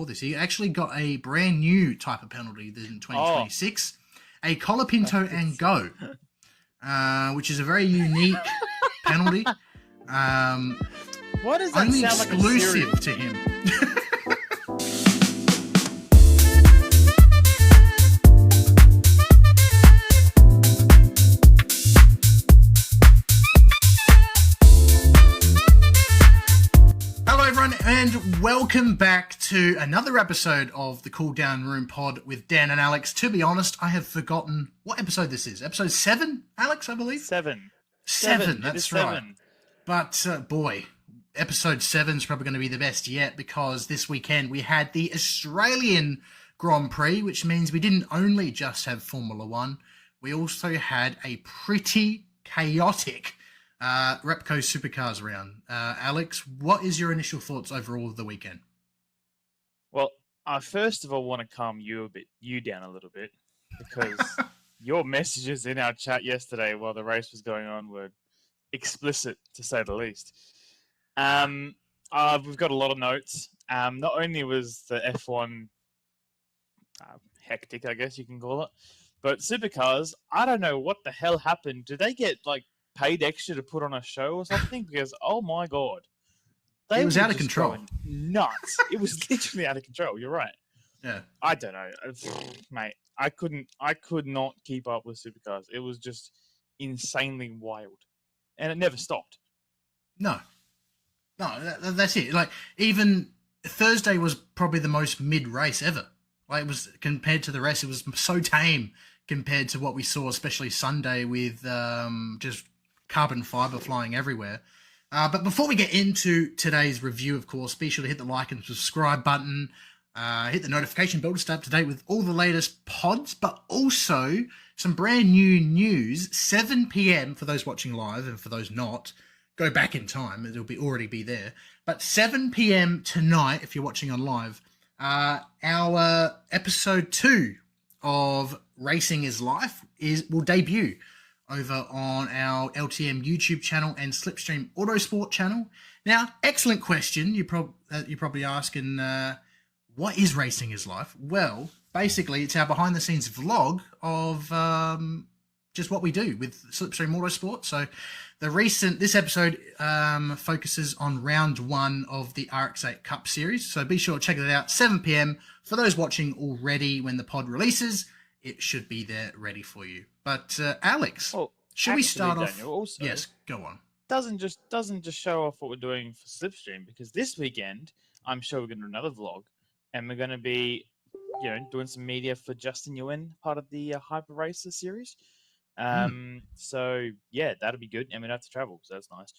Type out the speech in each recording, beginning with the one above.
this. He actually got a brand new type of penalty in 2026, a Colapinto and go, which is a very unique penalty. Why does that only sound like exclusive to him. And welcome back to another episode of the Cooldown Room Pod with Dan and Alex. To be honest, I have forgotten what episode this is. Episode 7, Alex, I believe? 7. That's right. But, boy, episode 7 is probably going to be the best yet, because this weekend we had the Australian Grand Prix, which means we didn't only just have Formula 1, we also had a pretty chaotic Repco Supercars round. Alex, what is your initial thoughts overall of the weekend? Well, I first of all want to calm you down a little bit, because your messages in our chat yesterday while the race was going on were explicit, to say the least. We've got a lot of notes. Not only was the F1 hectic, I guess you can call it, but Supercars, I don't know what the hell happened. Did they get paid extra to put on a show or something? Because oh my god, it was out of control, nuts. It was literally out of control. You're right. Yeah, I don't know, mate. I could not keep up with Supercars. It was just insanely wild, and it never stopped. No, that's it. Even Thursday was probably the most mid race ever. It was, compared to the rest, it was so tame compared to what we saw, especially Sunday with just carbon fiber flying everywhere. But before we get into today's review, of course, be sure to hit the like and subscribe button, hit the notification bell to stay up to date with all the latest pods, but also some brand new news. 7 p.m. for those watching live, and for those not, go back in time, it'll already be there. But 7 p.m. tonight, if you're watching on live, our episode 2 of Racing is Life will debut over on our LTM YouTube channel and Slipstream Autosport channel. Now, excellent question. You're probably asking, what is Racing is Life? Well, basically, it's our behind-the-scenes vlog of just what we do with Slipstream Autosport. So, this episode focuses on round 1 of the RX8 Cup Series. So be sure to check it out, 7 p.m. For those watching already, when the pod releases, it should be there ready for you. But Alex, should we start off? Daniel, also, yes, go on. Doesn't just show off what we're doing for Slipstream, because this weekend I'm sure we're going to do another vlog, and we're going to be, doing some media for Justin Yuen, part of the Hyper Racer series. So yeah, that'll be good, and we don't have to travel, so that's nice.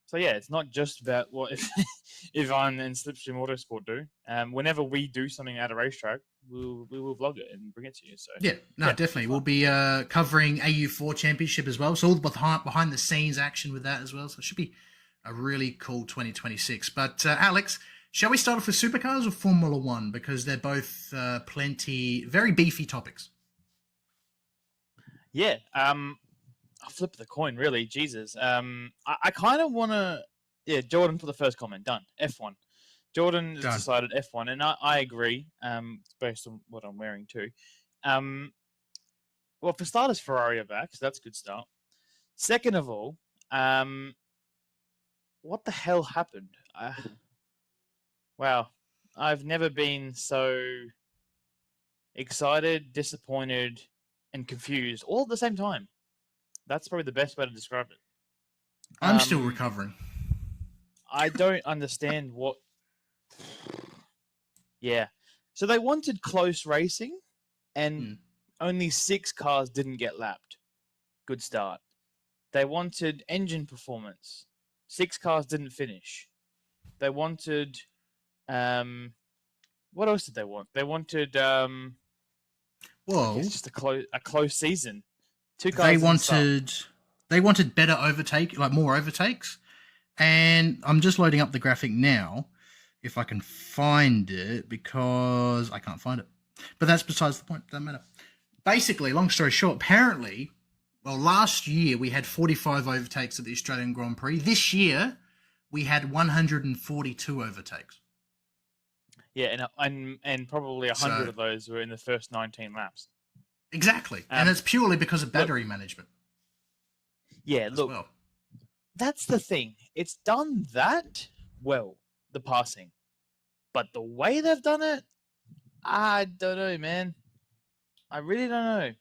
So yeah, it's not just about what Ivan and Slipstream Autosport do. Whenever we do something at a racetrack, we will vlog it and bring it to you. So yeah, definitely. We'll be covering AU4 Championship as well, so all the behind the scenes action with that as well. So it should be a really cool 2026. But Alex, shall we start off with Supercars or Formula 1, because they're both very beefy topics? Yeah, I'll flip the coin, really. Jesus. I kind of want to... Yeah, Jordan for the first comment. Done. F1. Jordan has decided F1, and I agree, based on what I'm wearing too. Well, for starters, Ferrari are back, so that's a good start. Second of all, what the hell happened? Wow. I've never been so excited, disappointed, and confused all at the same time. That's probably the best way to describe it. I'm still recovering. I don't understand what... Yeah. So they wanted close racing, and only 6 cars didn't get lapped. Good start. They wanted engine performance. 6 cars didn't finish. They wanted... what else did they want? They wanted... Whoa. Just a close season. 2 cars They wanted better more overtakes. And I'm just loading up the graphic now, if I can find it, because I can't find it. But that's besides the point. Doesn't matter. Basically, long story short, apparently, last year we had 45 overtakes at the Australian Grand Prix. This year, we had 142 overtakes. Yeah, and probably 100 So- of those were in the first 19 laps. Exactly. And it's purely because of battery management Yeah, as look, well. that's the thing. It's done that well, the passing. But the way they've done it, I don't know, man. I really don't know.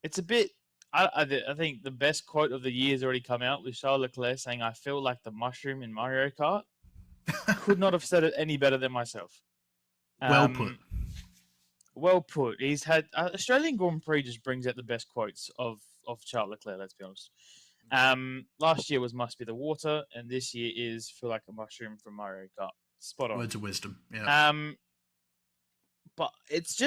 It's a bit. I think the best quote of the year has already come out with Charles Leclerc saying, "I feel like the mushroom in Mario Kart." Could not have said it any better than myself. Well put. Well put. He's had Australian Grand Prix just brings out the best quotes of Charles Leclerc. Let's be honest. Last year was "Must Be the Water," and this year is "Feel Like a Mushroom" from Mario Kart. Spot on. Words of wisdom. Yeah. But it's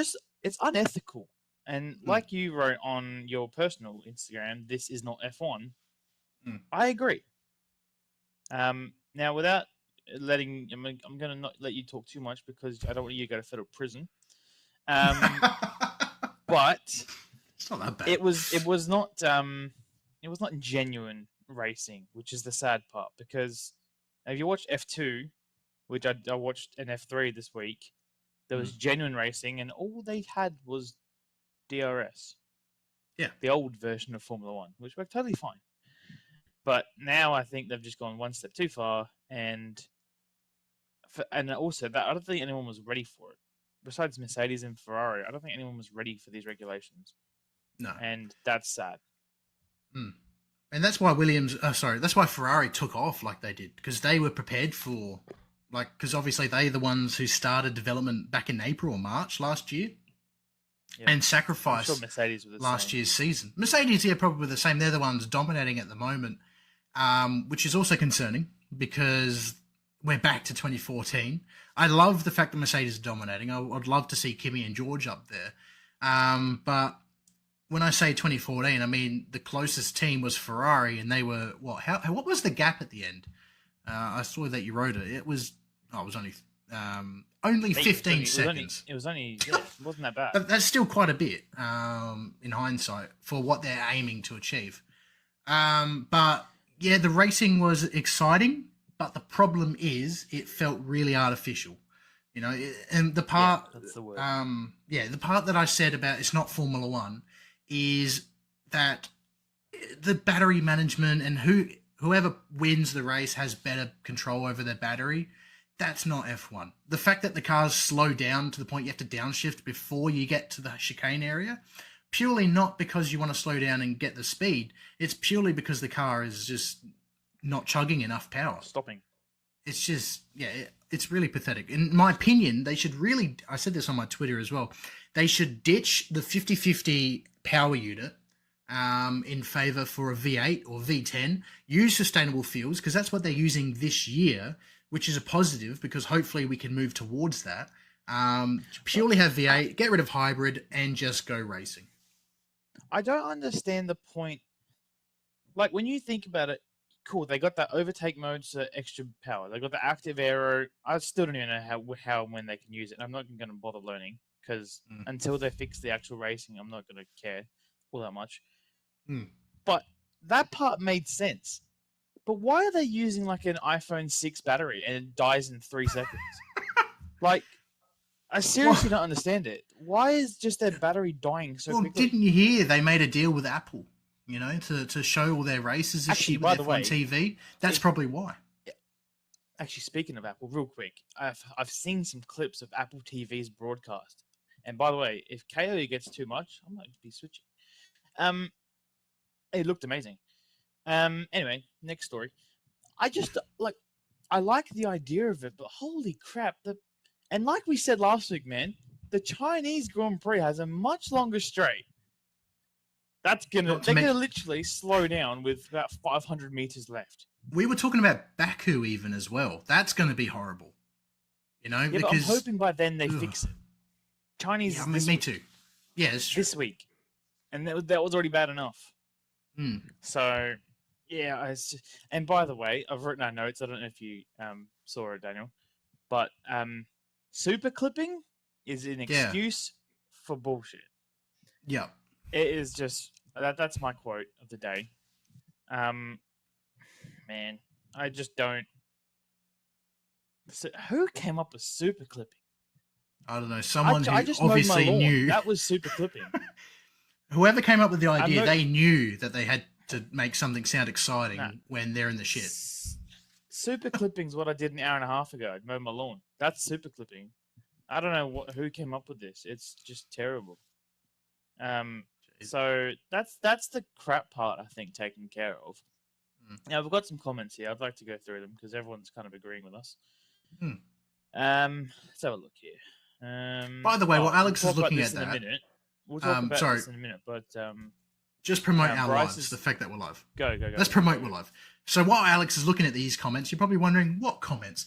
unethical. And like you wrote on your personal Instagram, this is not F1. I agree. Now, without I'm going to not let you talk too much because I don't want you to go to federal prison. But It's not that bad. it was not genuine racing, which is the sad part. Because if you watch F2, which I watched in F3 this week, there was genuine racing, and all they had was DRS. Yeah. The old version of Formula One, which worked totally fine. But now I think they've just gone one step too far, and also that I don't think anyone was ready for it. Besides Mercedes and Ferrari, I don't think anyone was ready for these regulations. No. And that's sad. And that's why that's why Ferrari took off like they did, because they were prepared for, because obviously they're the ones who started development back in April or March last year. Yeah. And sacrificed Mercedes were the last same. year's season. Mercedes, probably the same. They're the ones dominating at the moment, which is also concerning because we're back to 2014. I love the fact that Mercedes is dominating. I'd love to see Kimi and George up there. But when I say 2014, I mean the closest team was Ferrari, and they were what was the gap at the end? I saw that you wrote it. It was only 15 seconds. It wasn't that bad. But that's still quite a bit in hindsight for what they're aiming to achieve. But yeah, the racing was exciting, but the problem is it felt really artificial. And the part, that's the word. The part that I said about it's not Formula One is that the battery management and whoever wins the race has better control over their battery. That's not F1. The fact that the cars slow down to the point you have to downshift before you get to the chicane area, purely not because you want to slow down and get the speed. It's purely because the car is just not chugging enough power. Stopping. It's just, it's really pathetic. In my opinion, they should really, I said this on my Twitter as well, they should ditch the 50-50 power unit in favour for a V8 or V10. Use sustainable fuels, because that's what they're using this year, which is a positive because hopefully we can move towards that. Purely have V8, get rid of hybrid, and just go racing. I don't understand the point. Like, when you think about it, cool, they got that overtake mode, so extra power. They got the active aero. I still don't even know how and when they can use it. I'm not going to bother learning because until they fix the actual racing, I'm not going to care all that much. But that part made sense. But why are they using like an iPhone 6 battery and it dies in 3 seconds? Like, I seriously don't understand it. Why is just their battery dying so quickly? Didn't you hear they made a deal with Apple, to show all their races this year with F1 TV? That's probably why. Actually, speaking of Apple, real quick, I've seen some clips of Apple TV's broadcast. And by the way, if KO gets too much, I might be switching. It looked amazing. Anyway, next story. I like the idea of it, but holy crap! And like we said last week, man, the Chinese Grand Prix has a much longer straight. They're gonna literally slow down with about 500 meters left. We were talking about Baku even as well. That's going to be horrible. Yeah, because but I'm hoping by then they fix it. Chinese. Yeah, me too. Yeah, it's true. This week, and that was already bad enough. So, yeah. And by the way, I've written our notes. I don't know if you saw it, Daniel, but super clipping is an excuse for bullshit. Yeah, it is just that's my quote of the day. Man, I just don't. So who came up with super clipping? I don't know. Someone I who just mowed my obviously lawn. knew. That was super clipping. Whoever came up with the idea, not- they knew that they had to make something sound exciting Nah. when they're in the shit. Super clipping's what I did an hour and a half ago. I mowed my lawn. That's super clipping. I don't know who came up with this. It's just terrible. So that's the crap part, I think, taken care of. Now we've got some comments here. I'd like to go through them because everyone's kind of agreeing with us. Let's have a look here. By the way, while Alex we'll is talk looking about at this in that, a minute. We'll talk about sorry. this in a minute, but just promote our Bryce lives, is- the fact that we're live. go. Let's promote we're live. So while Alex is looking at these comments, you're probably wondering, what comments?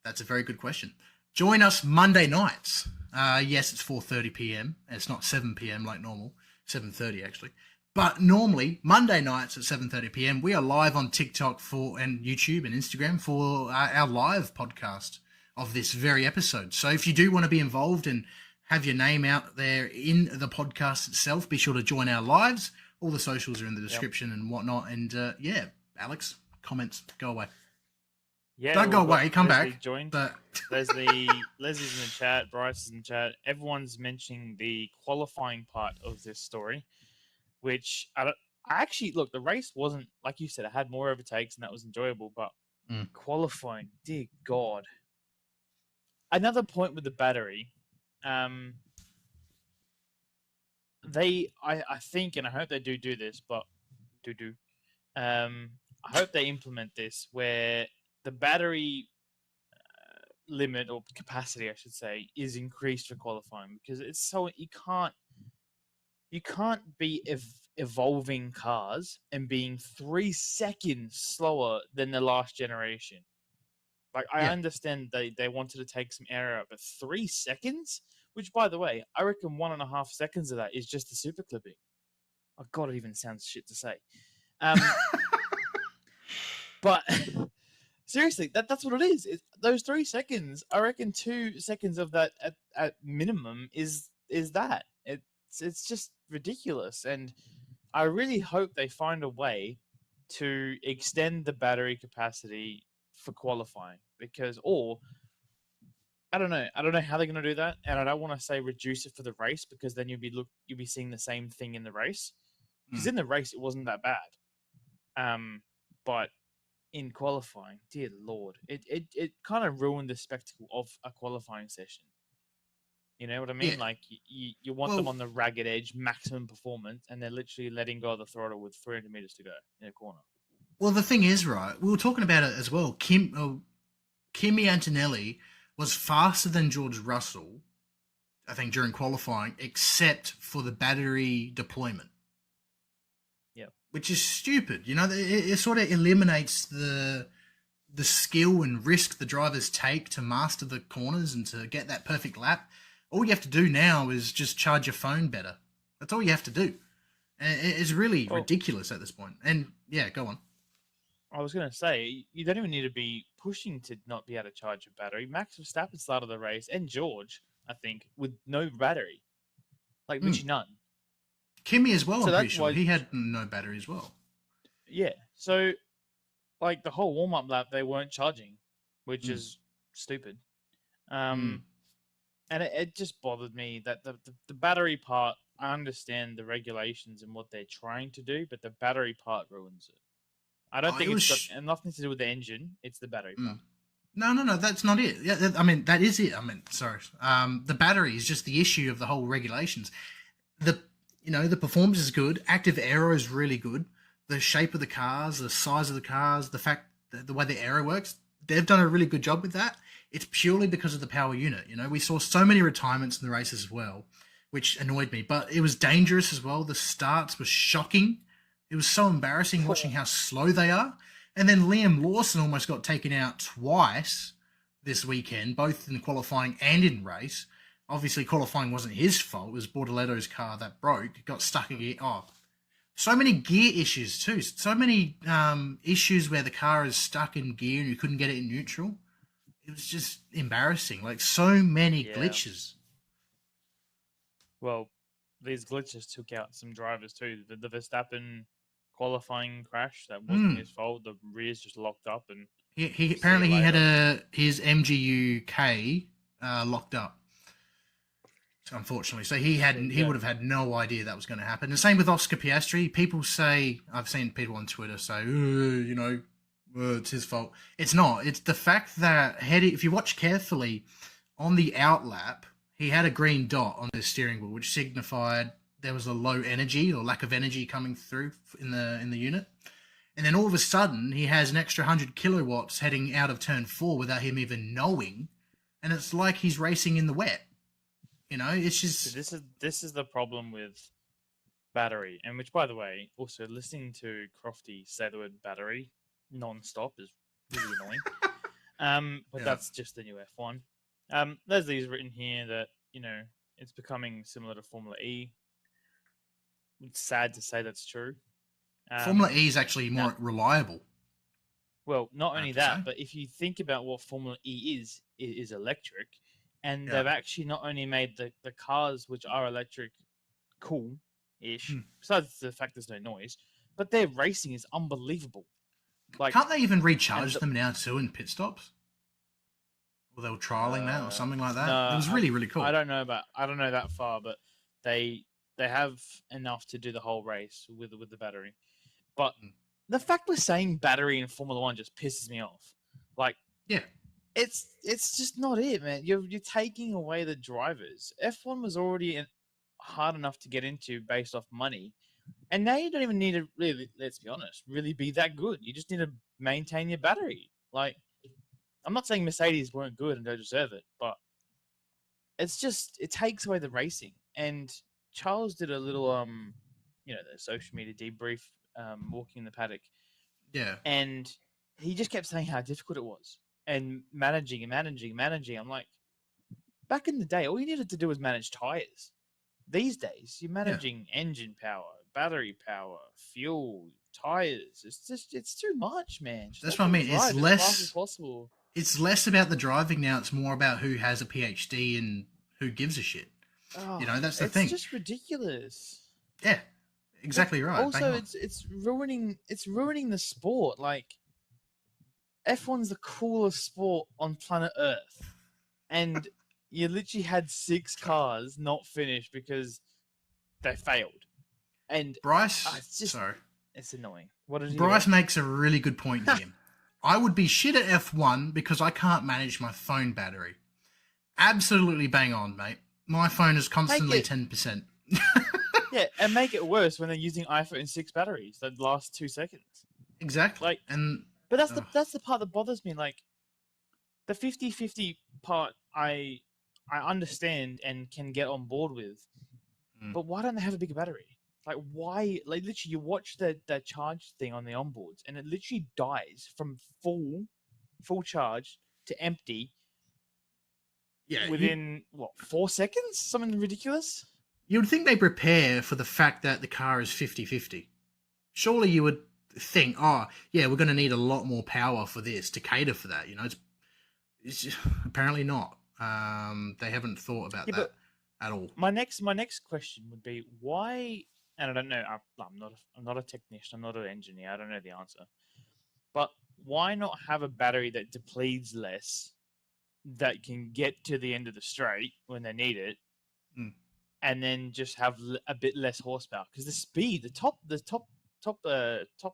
That's a very good question. Join us Monday nights. Yes, it's 4:30 p.m. It's not 7 p.m. like normal. 7:30 actually. But normally, Monday nights at 7:30 p.m., we are live on TikTok and YouTube and Instagram for our live podcast of this very episode. So if you do want to be involved and have your name out there in the podcast itself, be sure to join our lives. All the socials are in the description and whatnot. And yeah, Alex, comments, go away. Yeah, Don't go away, come Leslie back. Joined. But Leslie's in the chat. Bryce is in the chat. Everyone's mentioning the qualifying part of this story, which I actually look. The race wasn't, like you said, it had more overtakes and that was enjoyable. But qualifying, dear God. Another point with the battery. I think, and I hope they do this, but I hope they implement this where the battery limit or capacity, I should say, is increased for qualifying because it's so you can't be evolving cars and being 3 seconds slower than the last generation. Like I understand they wanted to take some air out, but 3 seconds, which by the way, I reckon 1.5 seconds of that is just the super clipping. Oh God, it even sounds shit to say. But seriously, that's what it is. Those 3 seconds, I reckon 2 seconds of that at minimum is that. It's just ridiculous. And I really hope they find a way to extend the battery capacity for qualifying or I don't know how they're going to do that. And I don't want to say reduce it for the race because then you'll be seeing the same thing in the race. Because in the race, it wasn't that bad. But in qualifying, dear Lord, it kind of ruined the spectacle of a qualifying session. You know what I mean? Yeah. Like you want them on the ragged edge, maximum performance, and they're literally letting go of the throttle with 300 meters to go in a corner. Well, the thing is, right, we were talking about it as well. Kimi Antonelli was faster than George Russell, I think, during qualifying, except for the battery deployment. Yeah. Which is stupid. You know, it sort of eliminates the skill and risk the drivers take to master the corners and to get that perfect lap. All you have to do now is just charge your phone better. That's all you have to do. And it's really ridiculous at this point. And yeah, go on. I was going to say, you don't even need to be pushing to not be able to charge your battery. Max Verstappen started the race, and George, I think, with no battery. Like, literally none. Kimi as well, So I'm that's pretty sure. why- He had no battery as well. Yeah. So, like, the whole warm-up lap, they weren't charging, which is stupid. And it just bothered me that the battery part, I understand the regulations and what they're trying to do, but the battery part ruins it. I don't think it's got nothing to do with the engine. It's the battery part. No, that's not it. Yeah, I mean, that is it. I mean, sorry. The battery is just the issue of the whole regulations. The performance is good. Active aero is really good. The shape of the cars, the size of the cars, the fact that the way the aero works, they've done a really good job with that. It's purely because of the power unit. You know, we saw so many retirements in the race as well, which annoyed me. But it was dangerous as well. The starts were shocking. It was so embarrassing watching how slow they are. And then Liam Lawson almost got taken out twice this weekend, both in qualifying and in race. Obviously, qualifying wasn't his fault. It was Bortoletto's car that broke. It got stuck again. So many gear issues too. So many issues where the car is stuck in gear and you couldn't get it in neutral. It was just embarrassing. Like, so many glitches. Well, these glitches took out some drivers too. The Verstappen qualifying crash, that wasn't his fault. The rears just locked up and He See apparently you he had later. his MGU-K locked up. Unfortunately, so There you he go. would have had no idea that was going to happen. The same with Oscar Piastri. People say, I've seen people on Twitter say, it's his fault. It's not. It's the fact that if you watch carefully on the outlap, he had a green dot on his steering wheel, which signified there was a low energy or lack of energy coming through in the unit. And then all of a sudden, he has an extra 100 kilowatts heading out of turn 4 without him even knowing, and it's like he's racing in the wet. It's So just this is the problem with battery, and which, by the way, also listening to Crofty say the word battery non-stop is really annoying. But yeah. that's just the new F1. Leslie's written here that it's becoming similar to Formula E. It's sad to say that's true. Formula E is actually more now, reliable. well, not I only have to say. that, but if you think about what Formula E is, it is electric, and Yeah. they've actually not only made the cars which are electric cool-ish, besides the fact there's no noise, but their racing is unbelievable. Like, can't they even recharge them now too in pit stops? Or they were trialing that or something like that. No, it was really, really cool. I don't know that far, but they have enough to do the whole race with the battery. But the fact we're saying battery in Formula One just pisses me off. Like, yeah, it's just not it, man. You're taking away the drivers. F1 was already hard enough to get into based off money, and now you don't even need to really, let's be honest, really be that good. You just need to maintain your battery. Like, I'm not saying Mercedes weren't good and don't deserve it, but it's just, it takes away the racing. And Charles did a little the social media debrief, walking in the paddock, yeah. and he just kept saying how difficult it was and managing. I'm like, back in the day, all you needed to do was manage tires. These days, you're managing engine power, battery power, fuel, tires. It's too much, man. Just That's what I mean. It's drive as less fast as possible. It's less about the driving now. It's more about who has a PhD and who gives a shit. Oh, That's the thing. It's just ridiculous. Yeah, exactly right. Also, it's ruining the sport. Like, F1's the coolest sport on planet Earth, and you literally had 6 cars not finish because they failed. And Bryce, it's annoying. What did Bryce makes a really good point here. I would be shit at F1 because I can't manage my phone battery. Absolutely bang on, mate. My phone is constantly 10%. Yeah, and make it worse when they're using iPhone 6 batteries that last 2 seconds. Exactly. But that's the part that bothers me. Like, the 50-50 part, I understand and can get on board with. But why don't they have a bigger battery? Like, why? Like, literally, you watch the charge thing on the onboards, and it literally dies from full charge to empty. Yeah, within 4 seconds? Something ridiculous. You would think they prepare for the fact that the car is 50-50. Surely you would think, we're going to need a lot more power for this to cater for that. It's just, apparently not. They haven't thought about that at all. My next question would be why, and I don't know. I'm not a technician. I'm not an engineer. I don't know the answer. But why not have a battery that depletes less, that can get to the end of the straight when they need it, and then just have a bit less horsepower? Because the speed, the top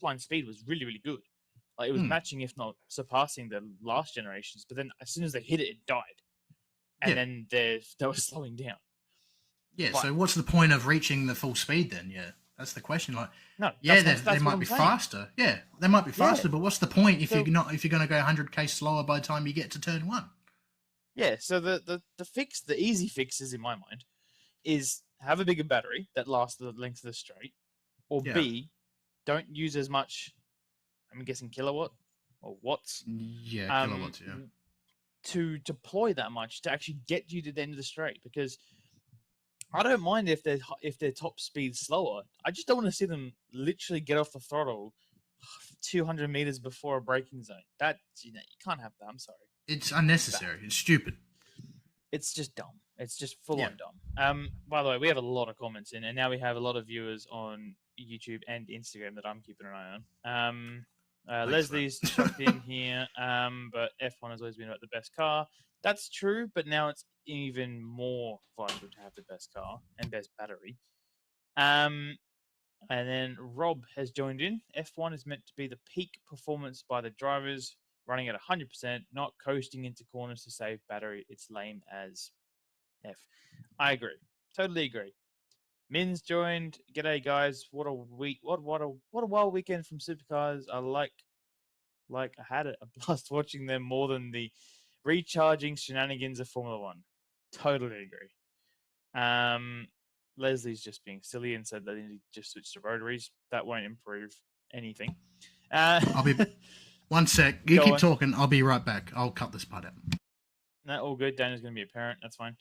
line speed was really, really good. Like, it was matching, if not surpassing, the last generations. But then as soon as they hit it, it died, and then they were slowing down. Yeah. So what's the point of reaching the full speed then? Yeah, that's the question. Like, no, they might be faster. Yeah, they might be faster, but what's the point if you're going to go 100k slower by the time you get to turn 1? Yeah. So the fix, the easy fixes in my mind, is have a bigger battery that lasts the length of the straight, or B, don't use as much, I'm guessing kilowatt or watts. Yeah, kilowatts, yeah. To deploy that much to actually get you to the end of the straight, because I don't mind if their top speed's slower. I just don't want to see them literally get off the throttle 200 meters before a braking zone. That, you can't have that. I'm sorry. It's unnecessary. It's stupid. It's just dumb. It's just full on dumb. By the way, we have a lot of comments in, and now we have a lot of viewers on YouTube and Instagram that I'm keeping an eye on. Leslie's chucked in here, but F1 has always been about the best car. That's true, but now it's even more vital to have the best car and best battery. And then Rob has joined in. F1 is meant to be the peak performance by the drivers, running at 100%, not coasting into corners to save battery. It's lame as F. I agree. Totally agree. Min's joined. G'day, guys. What a week! What a wild weekend from Supercars. I like I had a blast watching them more than the recharging shenanigans of Formula One. Totally agree. Leslie's just being silly and said that they need to just switch to rotaries. That won't improve anything. I'll be 1 sec. You keep talking. I'll be right back. I'll cut this part out. No, all good. Dana's going to be a parent. That's fine.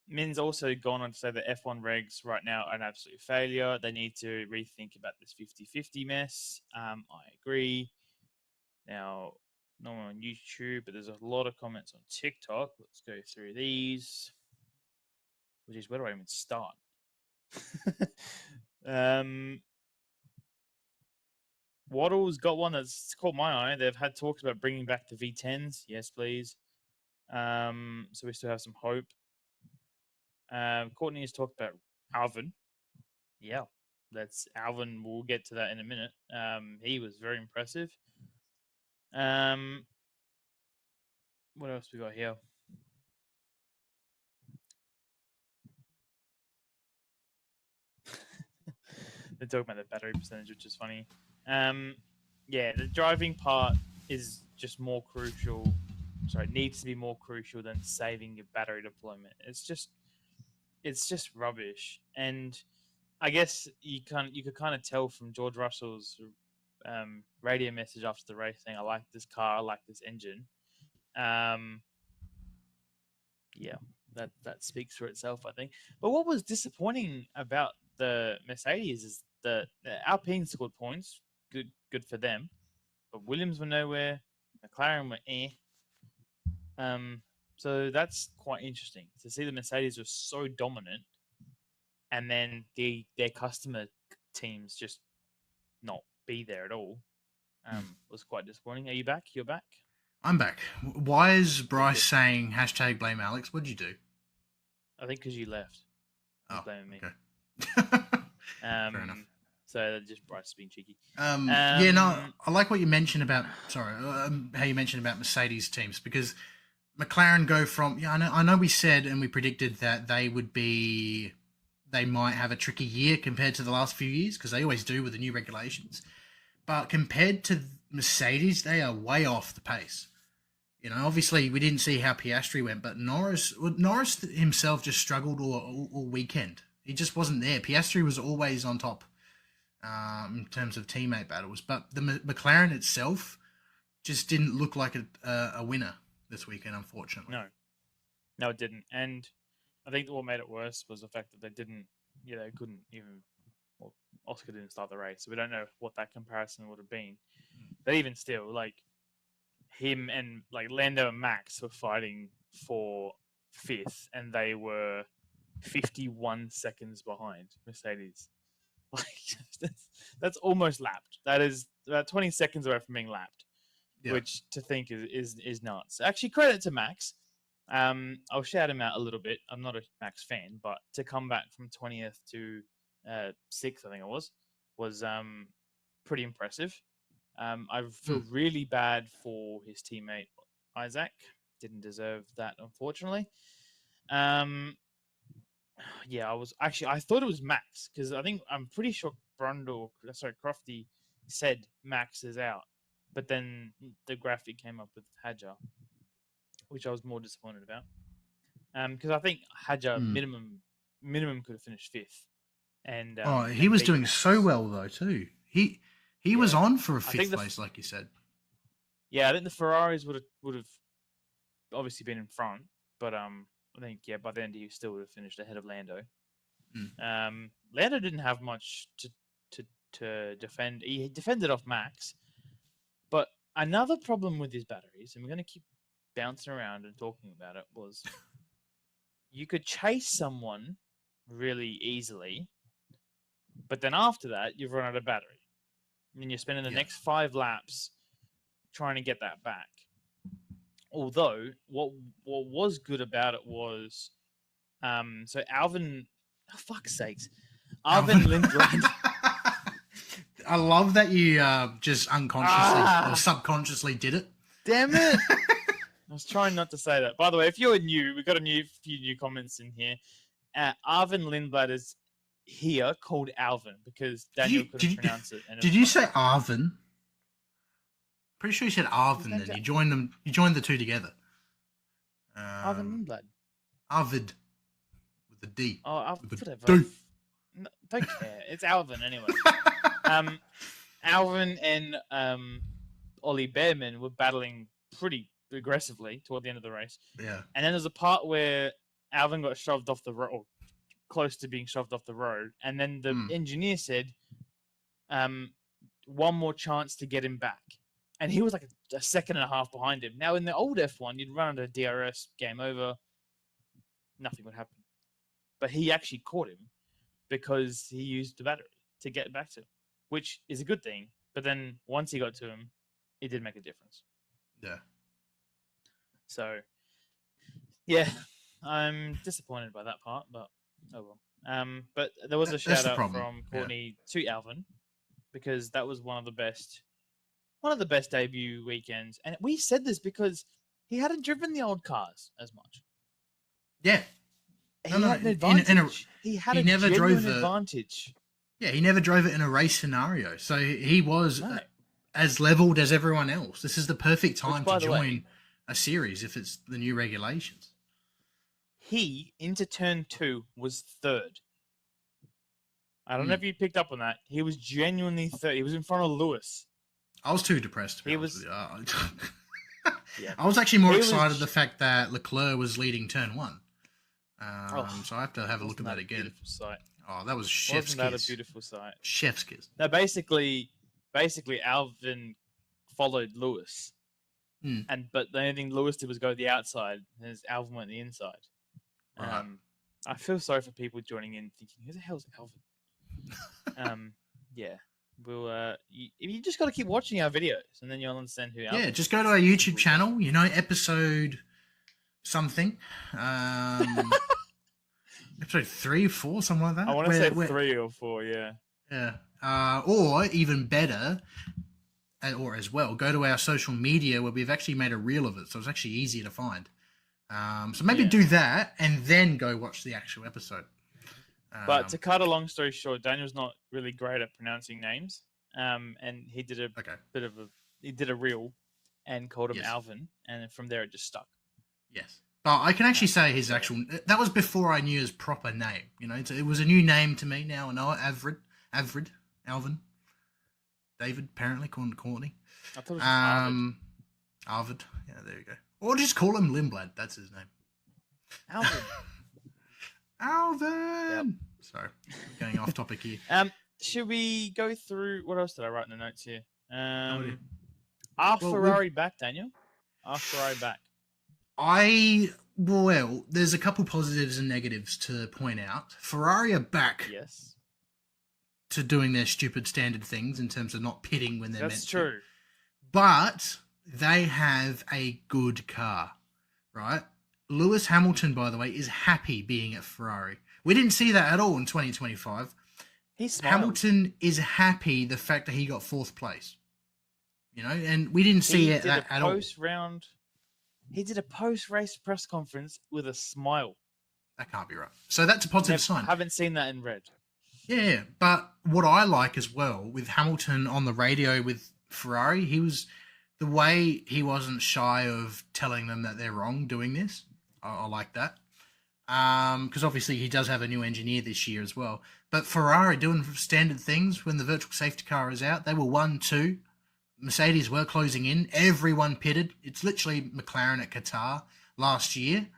Min's also gone on to say that F1 regs right now are an absolute failure. They need to rethink about this 50-50 mess. I agree. Now, no one on YouTube, but there's a lot of comments on TikTok. Let's go through these. Which is, where do I even start? Waddle's got one that's caught my eye. They've had talks about bringing back the V10s. Yes, please. So we still have some hope. Courtney has talked about Alvin. Yeah, that's Alvin. We'll get to that in a minute. He was very impressive. What else we got here? They're talking about the battery percentage, which is funny. Yeah, the driving part is just more crucial. Sorry, needs to be more crucial than saving your battery deployment. It's just rubbish. And I guess you could kind of tell from George Russell's radio message after the race saying, "I like this car, I like this engine." Yeah, that speaks for itself, I think. But what was disappointing about the Mercedes is the Alpine scored points. Good for them. But Williams were nowhere. McLaren were So that's quite interesting to see the Mercedes were so dominant, and then their customer teams just not be there at all. Was quite disappointing. Are you back? You're back? I'm back. Why is Bryce saying hashtag blame Alex? What'd you do? I think because you left. Oh, blaming me. Okay. Fair enough. So just Bryce being cheeky. Yeah, no, I like what you mentioned about. Sorry, how you mentioned about Mercedes teams, because McLaren go from. Yeah, I know. We said and we predicted that they might have a tricky year compared to the last few years, because they always do with the new regulations. But compared to Mercedes, they are way off the pace. You know, obviously we didn't see how Piastri went, but Norris himself just struggled all weekend. He just wasn't there. Piastri was always on top in terms of teammate battles, but the McLaren itself just didn't look like a winner this weekend, unfortunately. No, it didn't. And I think what made it worse was the fact that they couldn't even. Well, Oscar didn't start the race, so we don't know what that comparison would have been. But even still, like, him and like Lando and Max were fighting for fifth, and they were 51 seconds behind Mercedes. Like, that's almost lapped. That is about 20 seconds away from being lapped, which to think is nuts. Actually, credit to Max. I'll shout him out a little bit. I'm not a Max fan, but to come back from 20th to 6th, I think it was pretty impressive. I feel really bad for his teammate Isaac. Didn't deserve that, unfortunately. Yeah, I thought it was Max, because I'm pretty sure Crofty said Max is out, but then the graphic came up with Hadjar, which I was more disappointed about. Because I think Hadjar minimum could have finished 5th. And he was doing so well though too. He was on for a 5th place, like you said. Yeah, I think the Ferraris would have obviously been in front, but I think by the end he still would have finished ahead of Lando. Lando didn't have much to defend. He defended off Max, but another problem with his batteries, and we're going to keep bouncing around and talking about it, was you could chase someone really easily, but then after that you've run out of battery. and you're spending the Yeah. next 5 laps trying to get that back. Although, what was good about it was, so Alvin, oh, fuck's sakes, Alvin Lindblad. I love that you just unconsciously or subconsciously did it. Damn it! I was trying not to say that. By the way, if you're new, we've got few new comments in here. Arvin Lindblad is here called Alvin because Daniel couldn't pronounce it. And did you say Arvin? Pretty sure you said Arvin. Then you joined them. You joined the two together. Arvin Lindblad. Arvid with a D. Oh, with whatever. No, don't care. It's Alvin anyway. Alvin and Ollie Behrman were battling pretty aggressively toward the end of the race. Yeah. And then there's a part where Alvin got shoved off the road, or close to being shoved off the road. And then the engineer said, one more chance to get him back. And he was like a second and a half behind him. Now, in the old F1, you'd run under DRS, game over, nothing would happen. But he actually caught him because he used the battery to get back to him, which is a good thing. But then once he got to him, it did make a difference. Yeah. So, yeah, I'm disappointed by that part, but oh well. But there was a shout out from Courtney to Alvin because that was one of the best debut weekends. And we said this because he hadn't driven the old cars as much. Yeah. He had an advantage. He never drove an advantage. Yeah, he never drove it in a race scenario. So he was as leveled as everyone else. This is the perfect time to join a series if it's the new regulations. He, into turn 2, was third. I don't know if you picked up on that. He was genuinely third. He was in front of Lewis. I was too depressed to be honest with you. Yeah. I was actually more excited the fact that Leclerc was leading turn 1. So I have to have a look at that again. Sight. Oh, that was chef's kiss. Wasn't that a beautiful sight? Chef's kiss. Now, basically, Alvin followed Lewis, but the only thing Lewis did was go to the outside, and Alvin went the inside. Right. I feel sorry for people joining in thinking, "Who the hell's Alvin?" Yeah. We'll you just got to keep watching our videos, and then you'll understand who. Yeah, just go to our YouTube channel. You know, episode something, episode 3, 4, something like that. I want to say 3 or 4. Yeah. Yeah. Or even better, or as well, go to our social media where we've actually made a reel of it, so it's actually easier to find. So maybe do that, and then go watch the actual episode. But to cut a long story short, Daniel's not really great at pronouncing names. And he did he did a reel and called him Alvin, and from there it just stuck. Yes. But I can actually say his actual, that was before I knew his proper name. You know, it was a new name to me. Now I know it. Alvin. David, apparently, calling Courtney. I thought it was Arvid. Yeah, there you go. Or just call him Lindblad. That's his name. Alvin. Alvin. Yep. Sorry, going off topic here. Should we go through what else did I write in the notes here? Are Ferrari back, Daniel? Are Ferrari back? There's a couple positives and negatives to point out. Ferrari are back. Yes. To doing their stupid standard things in terms of not pitting when they're meant to. That's true. But they have a good car, right? Lewis Hamilton, by the way, is happy being at Ferrari. We didn't see that at all in 2025. Hamilton is happy the fact that he got 4th place. You know, and we didn't see it at all. He did a post-race press conference with a smile. That can't be right. So that's a positive sign. I haven't seen that in red. Yeah, but what I like as well with Hamilton on the radio with Ferrari, the way he wasn't shy of telling them that they're wrong doing this. I like that. Because obviously he does have a new engineer this year as well. But Ferrari doing standard things when the virtual safety car is out. They were 1, 2. Mercedes were closing in. Everyone pitted. It's literally McLaren at Qatar last year.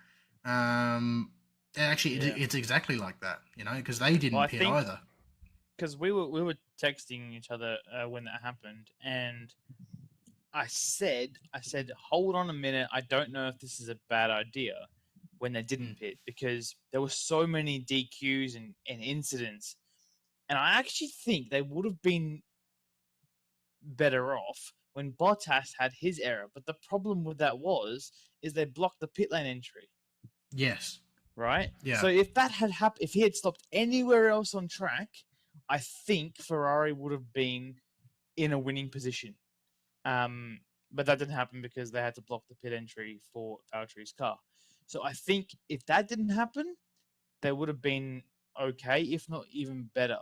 It's exactly like that, you know, because they didn't pit either. Because we were texting each other when that happened, and I said, hold on a minute. I don't know if this is a bad idea when they didn't pit because there were so many DQs and incidents. And I actually think they would have been better off when Bottas had his error. But the problem with that is they blocked the pit lane entry, Yes. right? Yeah. So if that had happened, if he had stopped anywhere else on track, I think Ferrari would have been in a winning position. But that didn't happen because they had to block the pit entry for Valtteri's car. So I think if that didn't happen, they would have been okay, if not even better.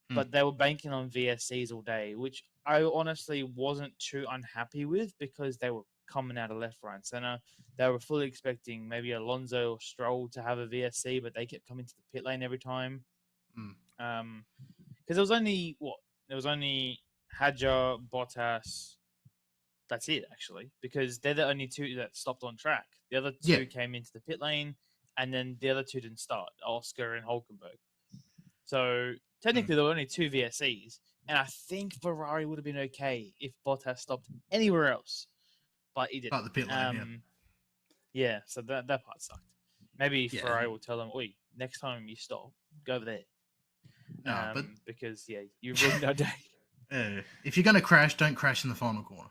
But they were banking on VSCs all day, which I honestly wasn't too unhappy with because they were coming out of left, right, and center. They were fully expecting maybe Alonso or Stroll to have a VSC, but they kept coming to the pit lane every time. Because there was only Hadjar, Bottas. That's it, actually, because they're the only two that stopped on track. The other two came into the pit lane, and then the other two didn't start, Oscar and Hulkenberg. So technically, there were only two VSCs, and I think Ferrari would have been okay if Bottas stopped anywhere else, but he didn't. But the pit lane, yeah. So that part sucked. Maybe Ferrari will tell them, "Oi, next time you stop, go over there." No, but because you ruined our day. If you're going to crash, don't crash in the final corner.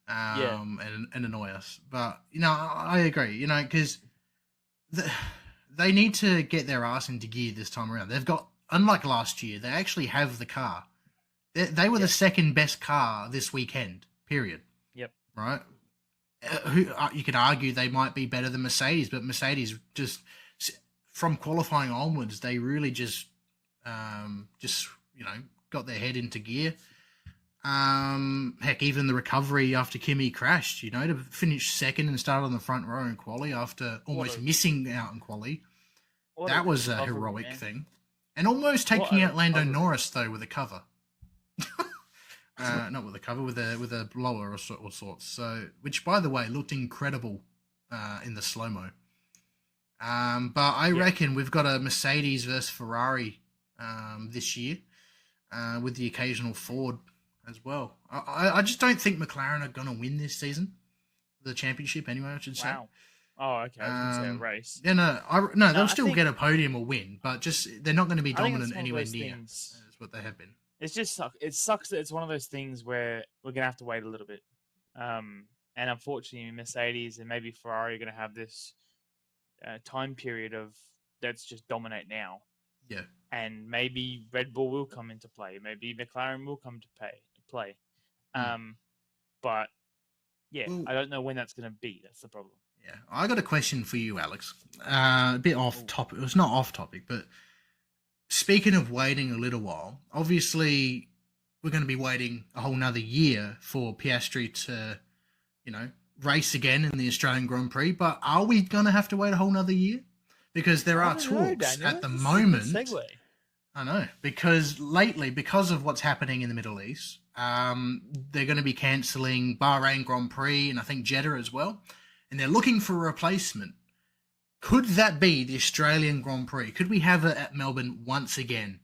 And annoy us. But, I agree, because they need to get their ass into gear this time around. They've got, unlike last year, they actually have the car. They were the second best car this weekend, period. Yep. Right? You could argue they might be better than Mercedes, but Mercedes just, from qualifying onwards, they really just got their head into gear. Heck, even the recovery after Kimi crashed, to finish second and start on the front row in quali after almost missing out in quali. That was a heroic thing. And almost taking out Lando Norris, though, with a cover. Not with a cover, with a blower or sorts. So, which, by the way, looked incredible in the slow-mo. But I reckon we've got a Mercedes versus Ferrari this year, with the occasional Ford as well. I just don't think McLaren are going to win this season, the championship anyway, I should say. Wow. Oh, okay. I was going to say a race. Yeah, they'll still get a podium or win, but just they're not going to be dominant anywhere near as what they have been. It sucks that it's one of those things where we're going to have to wait a little bit. And unfortunately, Mercedes and maybe Ferrari are going to have this time period of let's just dominate now. Yeah. And maybe Red Bull will come into play. Maybe McLaren will come to play. But yeah, I don't know when that's going to be. That's the problem. Yeah. I got a question for you, Alex. A bit off topic. It was not off topic, but speaking of waiting a little while, obviously we're going to be waiting a whole nother year for Piastri to, race again in the Australian Grand Prix. But are we going to have to wait a whole nother year? Because there are talks at the moment. I know, because lately, because of what's happening in the Middle East, they're going to be cancelling Bahrain Grand Prix and I think Jeddah as well. And they're looking for a replacement. Could that be the Australian Grand Prix? Could we have it at Melbourne once again?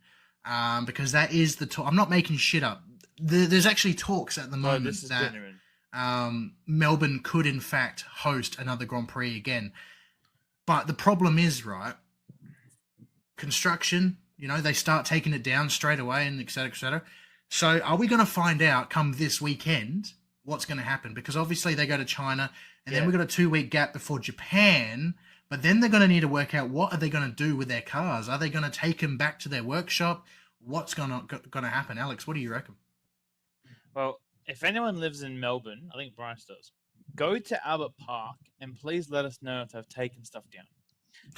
Because that is the talk. I'm not making shit up. There's actually talks at the moment that Melbourne could in fact host another Grand Prix again. But the problem is, right, construction, they start taking it down straight away and et cetera, et cetera. So are we going to find out come this weekend what's going to happen? Because obviously they go to China and then we've got a 2-week gap before Japan, but then they're going to need to work out what are they going to do with their cars? Are they going to take them back to their workshop? What's going to happen? Alex, what do you reckon? Well, if anyone lives in Melbourne, I think Bryce does, go to Albert Park and please let us know if they've taken stuff down.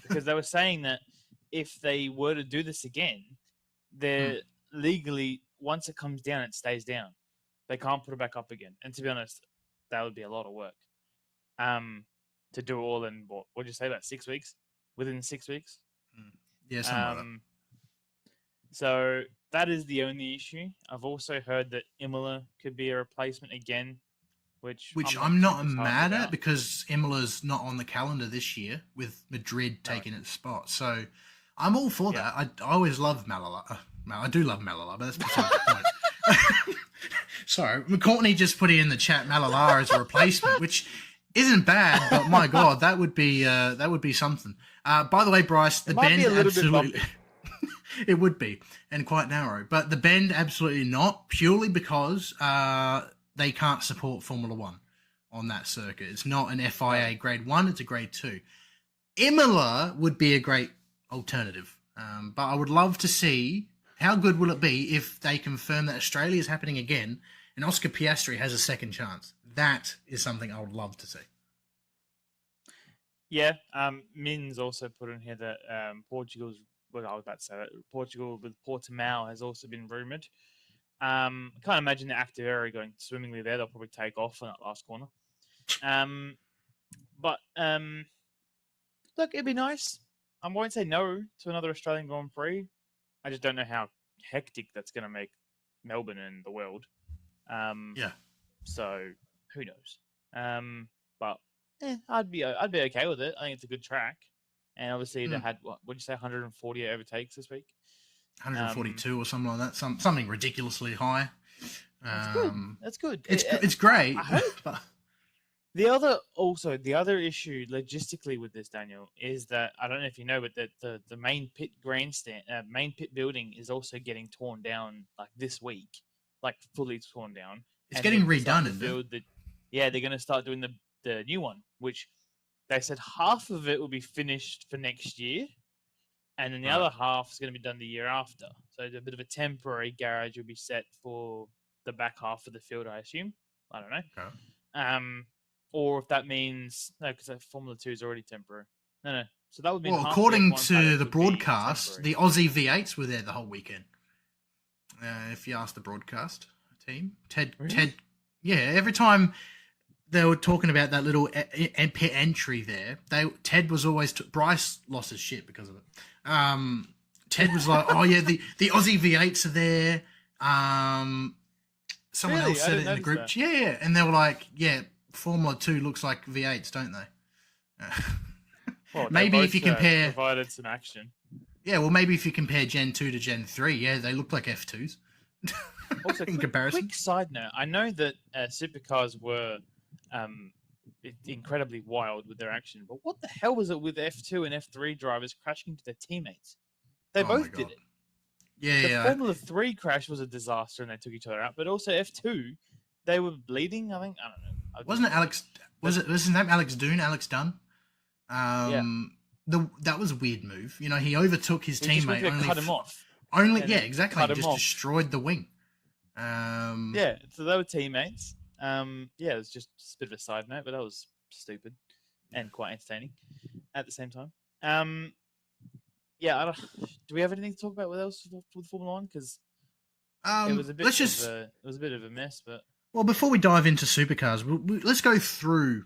Because they were saying that if they were to do this again, they're legally, once it comes down, it stays down. They can't put it back up again. And to be honest, that would be a lot of work. To do it all in, what would you say, about 6 weeks? Within 6 weeks? Yeah, something like that. So that is the only issue. I've also heard that Imola could be a replacement again, which I'm not mad at because Imola's not on the calendar this year with Madrid taking its spot. So I'm all for that. I always love Malala. I do love Malala, but that's beside the point. Sorry, McCourtney just put it in the chat Malala as a replacement, which isn't bad, but my God, that would be something. By the way, Bryce, the Ben absolutely It would be, and quite narrow. But the Bend, absolutely not, purely because they can't support Formula One on that circuit. It's not an FIA Grade 1, it's a Grade 2. Imola would be a great alternative. But I would love to see how good will it be if they confirm that Australia is happening again and Oscar Piastri has a second chance. That is something I would love to see. Yeah, Min's also put in here that Portugal's. Well, I was about to say that Portugal with Portimao has also been rumoured. I can't imagine the active area going swimmingly there. They'll probably take off on that last corner. But look, it'd be nice. I won't say no to another Australian Grand Prix. I just don't know how hectic that's going to make Melbourne and the world. Yeah. So who knows? But I'd be okay with it. I think it's a good track, and obviously they had what would you say 140 overtakes this week? 142 or something like that. Something ridiculously high. That's good. That's good. It's great. I hope. But The other issue logistically with this, Daniel, is that I don't know if you know, but that the main pit grandstand, main pit building is also getting torn down like this week, like fully torn down. It's getting redone, isn't it? Yeah, they're going to start doing the new one, which they said half of it will be finished for next year, and then the other half is going to be done the year after. So a bit of a temporary garage will be set for the back half of the field, I assume. I don't know. Okay. Or if that means no, because Formula 2 is already temporary. No. So that would be. Well, according to the broadcast, the Aussie V8s were there the whole weekend. If you ask the broadcast team, Ted, yeah, every time they were talking about that little pit entry there, Ted was always Bryce lost his shit because of it. Ted was like, "Oh yeah, the Aussie V8s are there." Someone else said it in the group. That. Yeah, and they were like, "Yeah, Formula 2 looks like V8s, don't they?" Well, maybe if you compare, provided some action. Yeah, well, maybe if you compare Gen 2 to Gen 3, yeah, they look like F2s. Also, in comparison. Quick side note: I know that Supercars were incredibly wild with their action, but what the hell was it with F2 and F3 drivers crashing into their teammates? They both did it. Yeah, the Formula 3 crash was a disaster, and they took each other out. But also F2, they were bleeding. I think I don't know. Wasn't it Alex? Was his name Alex Dunn? Alex Dunn. That was a weird move. You know, he overtook his teammate. Only cut him off. Exactly. Just destroyed the wing. So they were teammates. It was just a bit of a side note, but that was stupid and quite entertaining at the same time. Do we have anything to talk about with else with Formula 1? Because it was a bit of a mess. But well, before we dive into Supercars, let's go through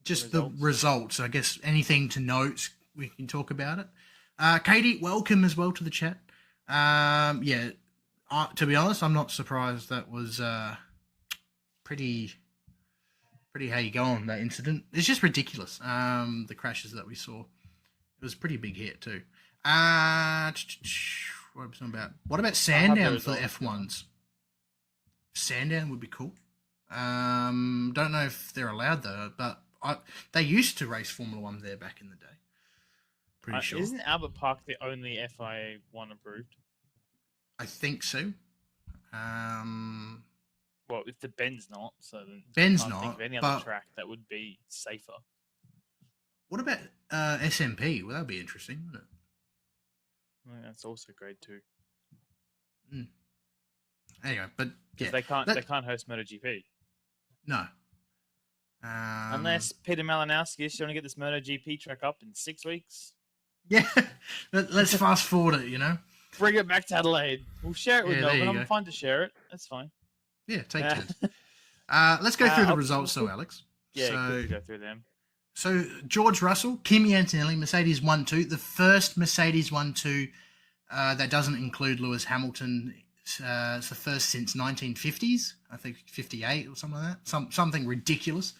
just the results. I guess anything to note, we can talk about it. Katie, welcome as well to the chat. To be honest, I'm not surprised. That was pretty how you go on that incident. It's just ridiculous. The crashes that we saw. It was a pretty big hit too. What about Sandown for F1s? Sandown would be cool. Don't know if they're allowed though, but they used to race Formula 1 there back in the day. Pretty sure. Isn't Albert Park the only FIA 1 approved? I think so. Well, if the Ben's not, so then Ben's I can't think of any other track that would be safer. What about SMP? Well, that'd be interesting, wouldn't it? Yeah, that's also Grade 2. Anyway, but yeah, they can't host MotoGP. No. Unless Peter Malinowski is trying to get this MotoGP track up in 6 weeks. Yeah, let's fast forward it. You know, bring it back to Adelaide. We'll share it with Melbourne. I'm fine to share it. That's fine. Yeah, take turns. Let's go through the results, though, Alex. Yeah, so, go through them. So George Russell, Kimi Antonelli, Mercedes 1-2, the first Mercedes 1-2 that doesn't include Lewis Hamilton. It's the first since 1950s, I think 58 or something like that. Something ridiculous,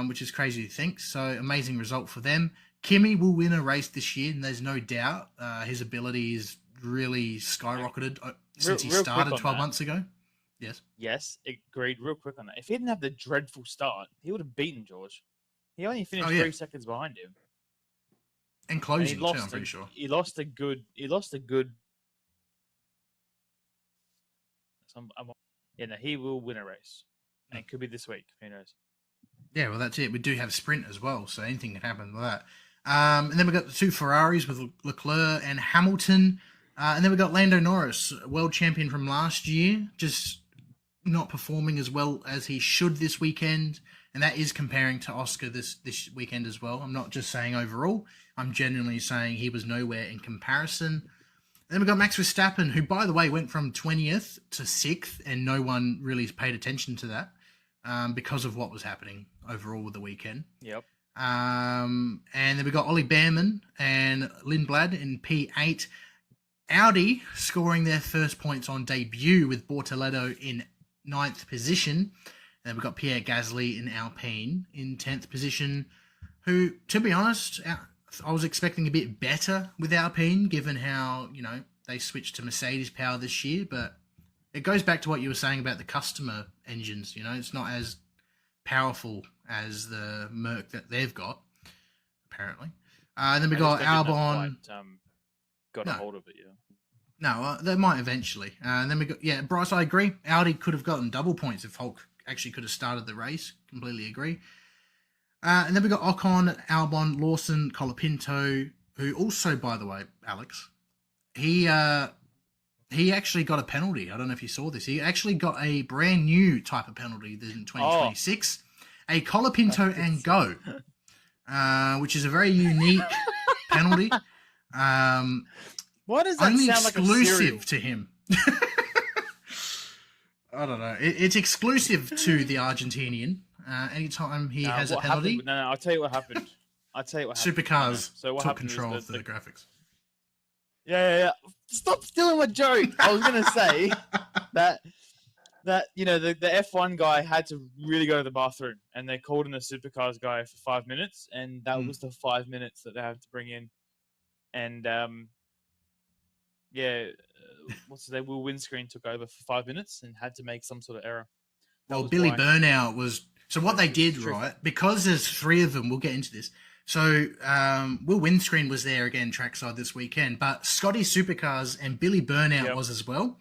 which is crazy to think. So amazing result for them. Kimi will win a race this year, and there's no doubt his ability is really skyrocketed since he started 12 months ago. Yes. Yes, agreed. Real quick on that. If he didn't have the dreadful start, he would have beaten George. He only finished 3 seconds behind him. And And closing too, I'm pretty sure. He lost a good. Yeah, no, he will win a race, and it could be this week. Who knows? Yeah, well, that's it. We do have sprint as well, so anything can happen with that. And then we got the two Ferraris with Leclerc and Hamilton. And then we got Lando Norris, world champion from last year, just not performing as well as he should this weekend. And that is comparing to Oscar this weekend as well. I'm not just saying overall. I'm genuinely saying he was nowhere in comparison. And then we got Max Verstappen, who, by the way, went from 20th to 6th, and no one really paid attention to that because of what was happening overall with the weekend. Yep. And then we got Ollie Behrman and Lindblad in P8. Audi scoring their first points on debut with Bortoleto in 9th position. And then we've got Pierre Gasly in Alpine in 10th position, who, to be honest, I was expecting a bit better with Alpine, given how, they switched to Mercedes power this year. But it goes back to what you were saying about the customer engines. It's not as powerful as the Merc that they've got, apparently. And then we got Albon. Got a hold of it, yeah. No, they might eventually. And then we got, Bryce, I agree. Audi could have gotten double points if Hulk actually could have started the race. Completely agree. And then we got Ocon, Albon, Lawson, Colapinto, who also, by the way, Alex, he actually got a penalty. I don't know if you saw this. He actually got a brand new type of penalty in 2026, a Colapinto and go, which is a very unique penalty. Why does that only sound like a cereal? Exclusive to him. I don't know. It's exclusive to the Argentinian. Anytime he has a penalty. No, I'll tell you what happened. Supercars So what took happened control was of the graphics. Yeah. Stop stealing my joke. I was going to say that the F1 guy had to really go to the bathroom, and they called in the Supercars guy for 5 minutes, and that was the 5 minutes that they had to bring in. And Will Windscreen took over for 5 minutes and had to make some sort of error. Well, Billy Burnout was... So what they did, right, because there's three of them, we'll get into this. So Will Windscreen was there again trackside this weekend, but Scotty Supercars and Billy Burnout was as well.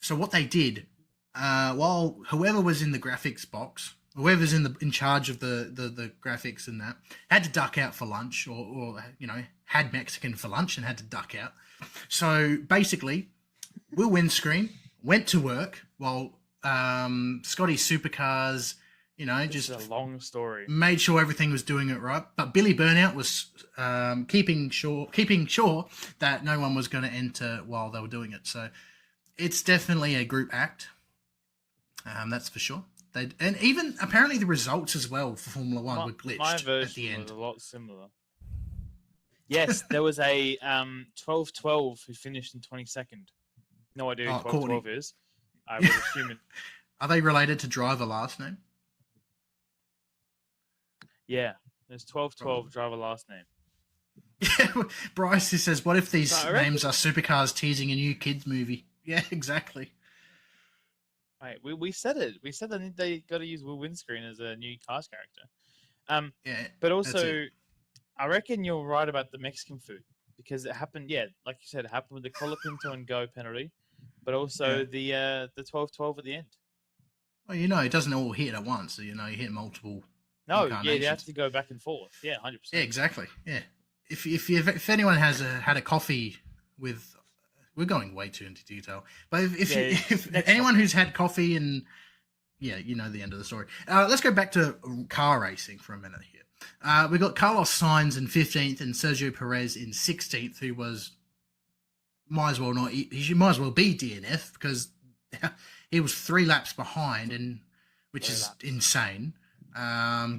So what they did, while whoever was in the graphics box, whoever's in charge of the graphics and that, had to duck out for lunch or had Mexican for lunch and had to duck out. So basically, Will Windscreen went to work while Scotty Supercars, just a long story, made sure everything was doing it right. But Billy Burnout was keeping sure that no one was going to enter while they were doing it. So it's definitely a group act. That's for sure. And even apparently the results as well for Formula One were glitched my version at the end. Was a lot similar. Yes, there was a 12-12 who finished in 22nd. No idea who 12-12 is. I would assume it. Are they related to driver last name? Yeah, there's 12-12 driver last name. Yeah, Bryce says, what if these names are Supercars teasing a new kids movie? Yeah, exactly. Right, we said it. We said that they got to use Will Windscreen as a new Cars character. But also, I reckon you're right about the Mexican food because it happened. Yeah, like you said, it happened with the Colapinto and go penalty, but also the 12-12 at the end. Well, it doesn't all hit at once. So, you hit multiple. No, yeah, you have to go back and forth. Yeah, 100%. Yeah, exactly. Yeah, if anyone has had a coffee with, we're going way too into detail. But if anyone who's had coffee and the end of the story. Let's go back to car racing for a minute here. We got Carlos Sainz in 15th and Sergio Perez in 16th, who might as well be DNF because he was 3 laps behind, which is insane.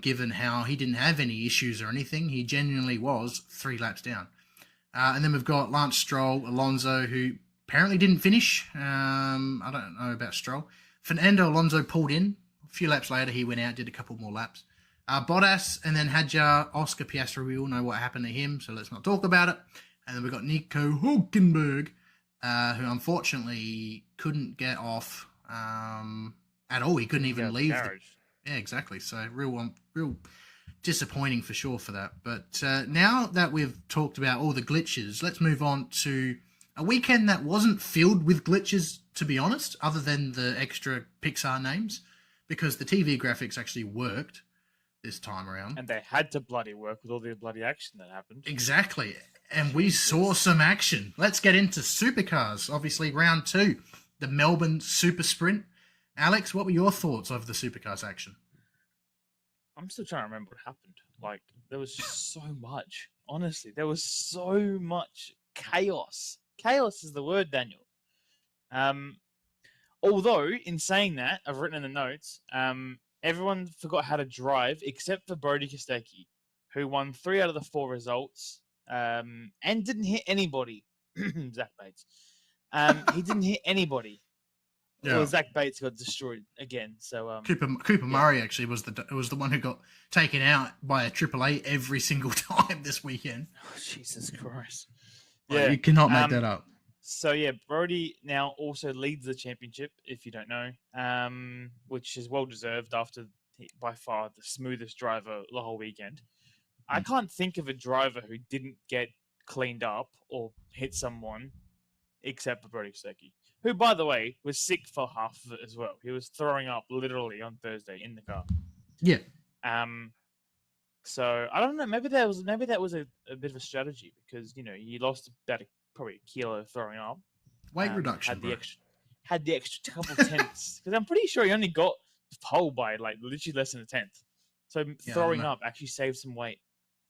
Given how he didn't have any issues or anything, he genuinely was 3 laps down. And then we've got Lance Stroll, Alonso, who apparently didn't finish. I don't know about Stroll. Fernando Alonso pulled in. A few laps later, he went out, did a couple more laps. Bottas, and then Hadjar, Oscar Piastri. We all know what happened to him, so let's not talk about it. And then we've got Nico Hülkenberg, who unfortunately couldn't get off at all. He couldn't even leave. Yeah, exactly. So real disappointing for sure for that. But now that we've talked about all the glitches, let's move on to a weekend that wasn't filled with glitches, to be honest, other than the extra Pixar names, because the TV graphics actually worked this time around. And they had to bloody work with all the bloody action that happened. Exactly. And we saw some action. Let's get into Supercars. Obviously, round 2, the Melbourne Super Sprint. Alex, what were your thoughts of the Supercars action? I'm still trying to remember what happened. Like, there was so much. Honestly, there was so much chaos. Chaos is the word, Daniel. Although, in saying that, I've written in the notes, everyone forgot how to drive except for Brody Kostecki, who won 3 out of the 4 results and didn't hit anybody. Zach Bates. He didn't hit anybody. Yeah. Well, Zach Bates got destroyed again. So Cooper Murray actually was the one who got taken out by a AAA every single time this weekend. Oh, Jesus Christ! Yeah, you cannot make that up. So yeah, Brody now also leads the championship. If you don't know, which is well deserved after by far the smoothest driver the whole weekend. I can't think of a driver who didn't get cleaned up or hit someone except for Brody Kostecki, who, by the way, was sick for half of it as well. He was throwing up literally on Thursday in the car. Yeah. So I don't know. Maybe that was a bit of a strategy because he lost about probably a kilo throwing up. Weight reduction. Had the extra couple tenths because I'm pretty sure he only got pole by like literally less than a tenth. So throwing up actually saved some weight.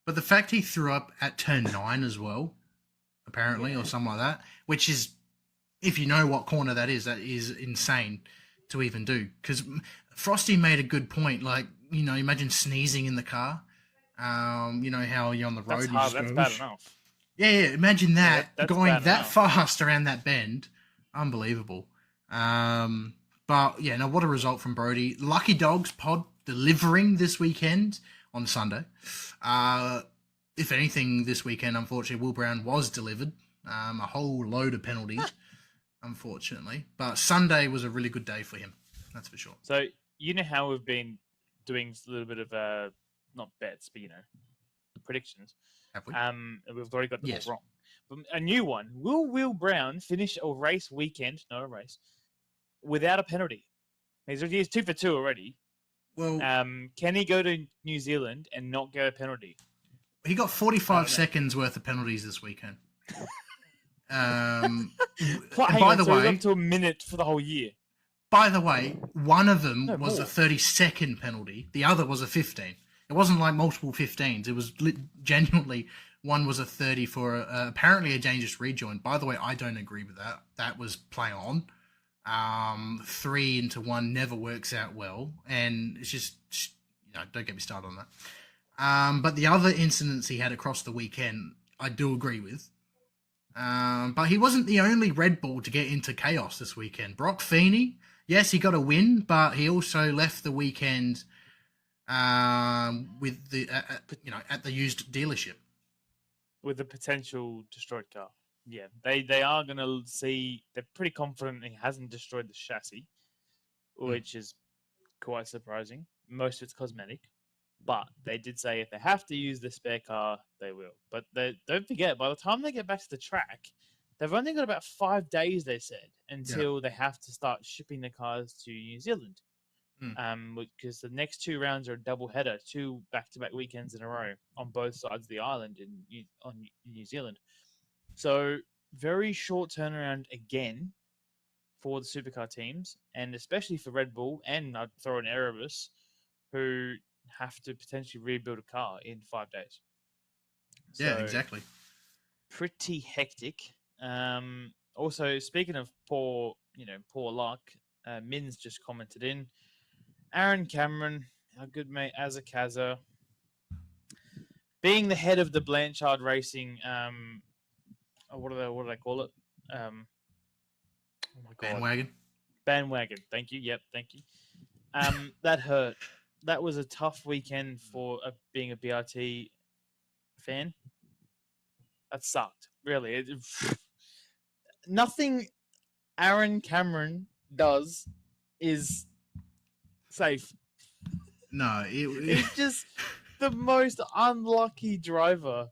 But the fact he threw up at turn 9 as well, apparently, or something like that, which is, if you know what corner that is insane to even do. Because Frosty made a good point. Like, imagine sneezing in the car. How you're on the road. That's hard. That's bad enough. Yeah. Imagine that going that enough. fast around that bend. Unbelievable. But yeah, what a result from Brody. Lucky Dogs pod delivering this weekend on Sunday. If anything, this weekend, unfortunately, Will Brown was delivered. A whole load of penalties, unfortunately. But Sunday was a really good day for him. That's for sure. So, how we've been doing a little bit of, not bets, but, predictions. Have we? We've already got them all wrong. But a new one. Will Will Brown finish a race weekend, not a race, without a penalty? He's 2 for 2 already. Well, can he go to New Zealand and not get a penalty? He got 45 seconds worth of penalties this weekend. By the way, up to a minute for the whole year. By the way, one of them was a 30-second penalty. The other was a 15. It wasn't like multiple 15s. It was genuinely one was a 30 for apparently a dangerous rejoin. By the way, I don't agree with that. That was play on. 3 into 1 never works out well, and it's just don't get me started on that. But the other incidents he had across the weekend, I do agree with. But he wasn't the only Red Bull to get into chaos this weekend. Brock Feeney, yes, he got a win, but he also left the weekend with the at the used dealership with a potential destroyed car. Yeah, they are going to see. They're pretty confident he hasn't destroyed the chassis, which is quite surprising. Most of it's cosmetic, but they did say if they have to use the spare car, they will. But don't forget, by the time they get back to the track, they've only got about 5 days, they said, until they have to start shipping the cars to New Zealand. Because the next 2 rounds are a double header, 2 back-to-back weekends in a row on both sides of the island in New Zealand. So very short turnaround again for the supercar teams, and especially for Red Bull, and I'd throw in Erebus, who have to potentially rebuild a car in 5 days. Yeah, exactly. Pretty hectic. Also, speaking of poor luck, Mins just commented in. Aaron Cameron, our good mate Azakaza, being the head of the Blanchard Racing, what do they call it? Oh my God. Bandwagon. Thank you. Yep, thank you. That hurt. That was a tough weekend for being a BRT fan. That sucked. Really. Nothing Aaron Cameron does is safe. No, It's just the most unlucky driver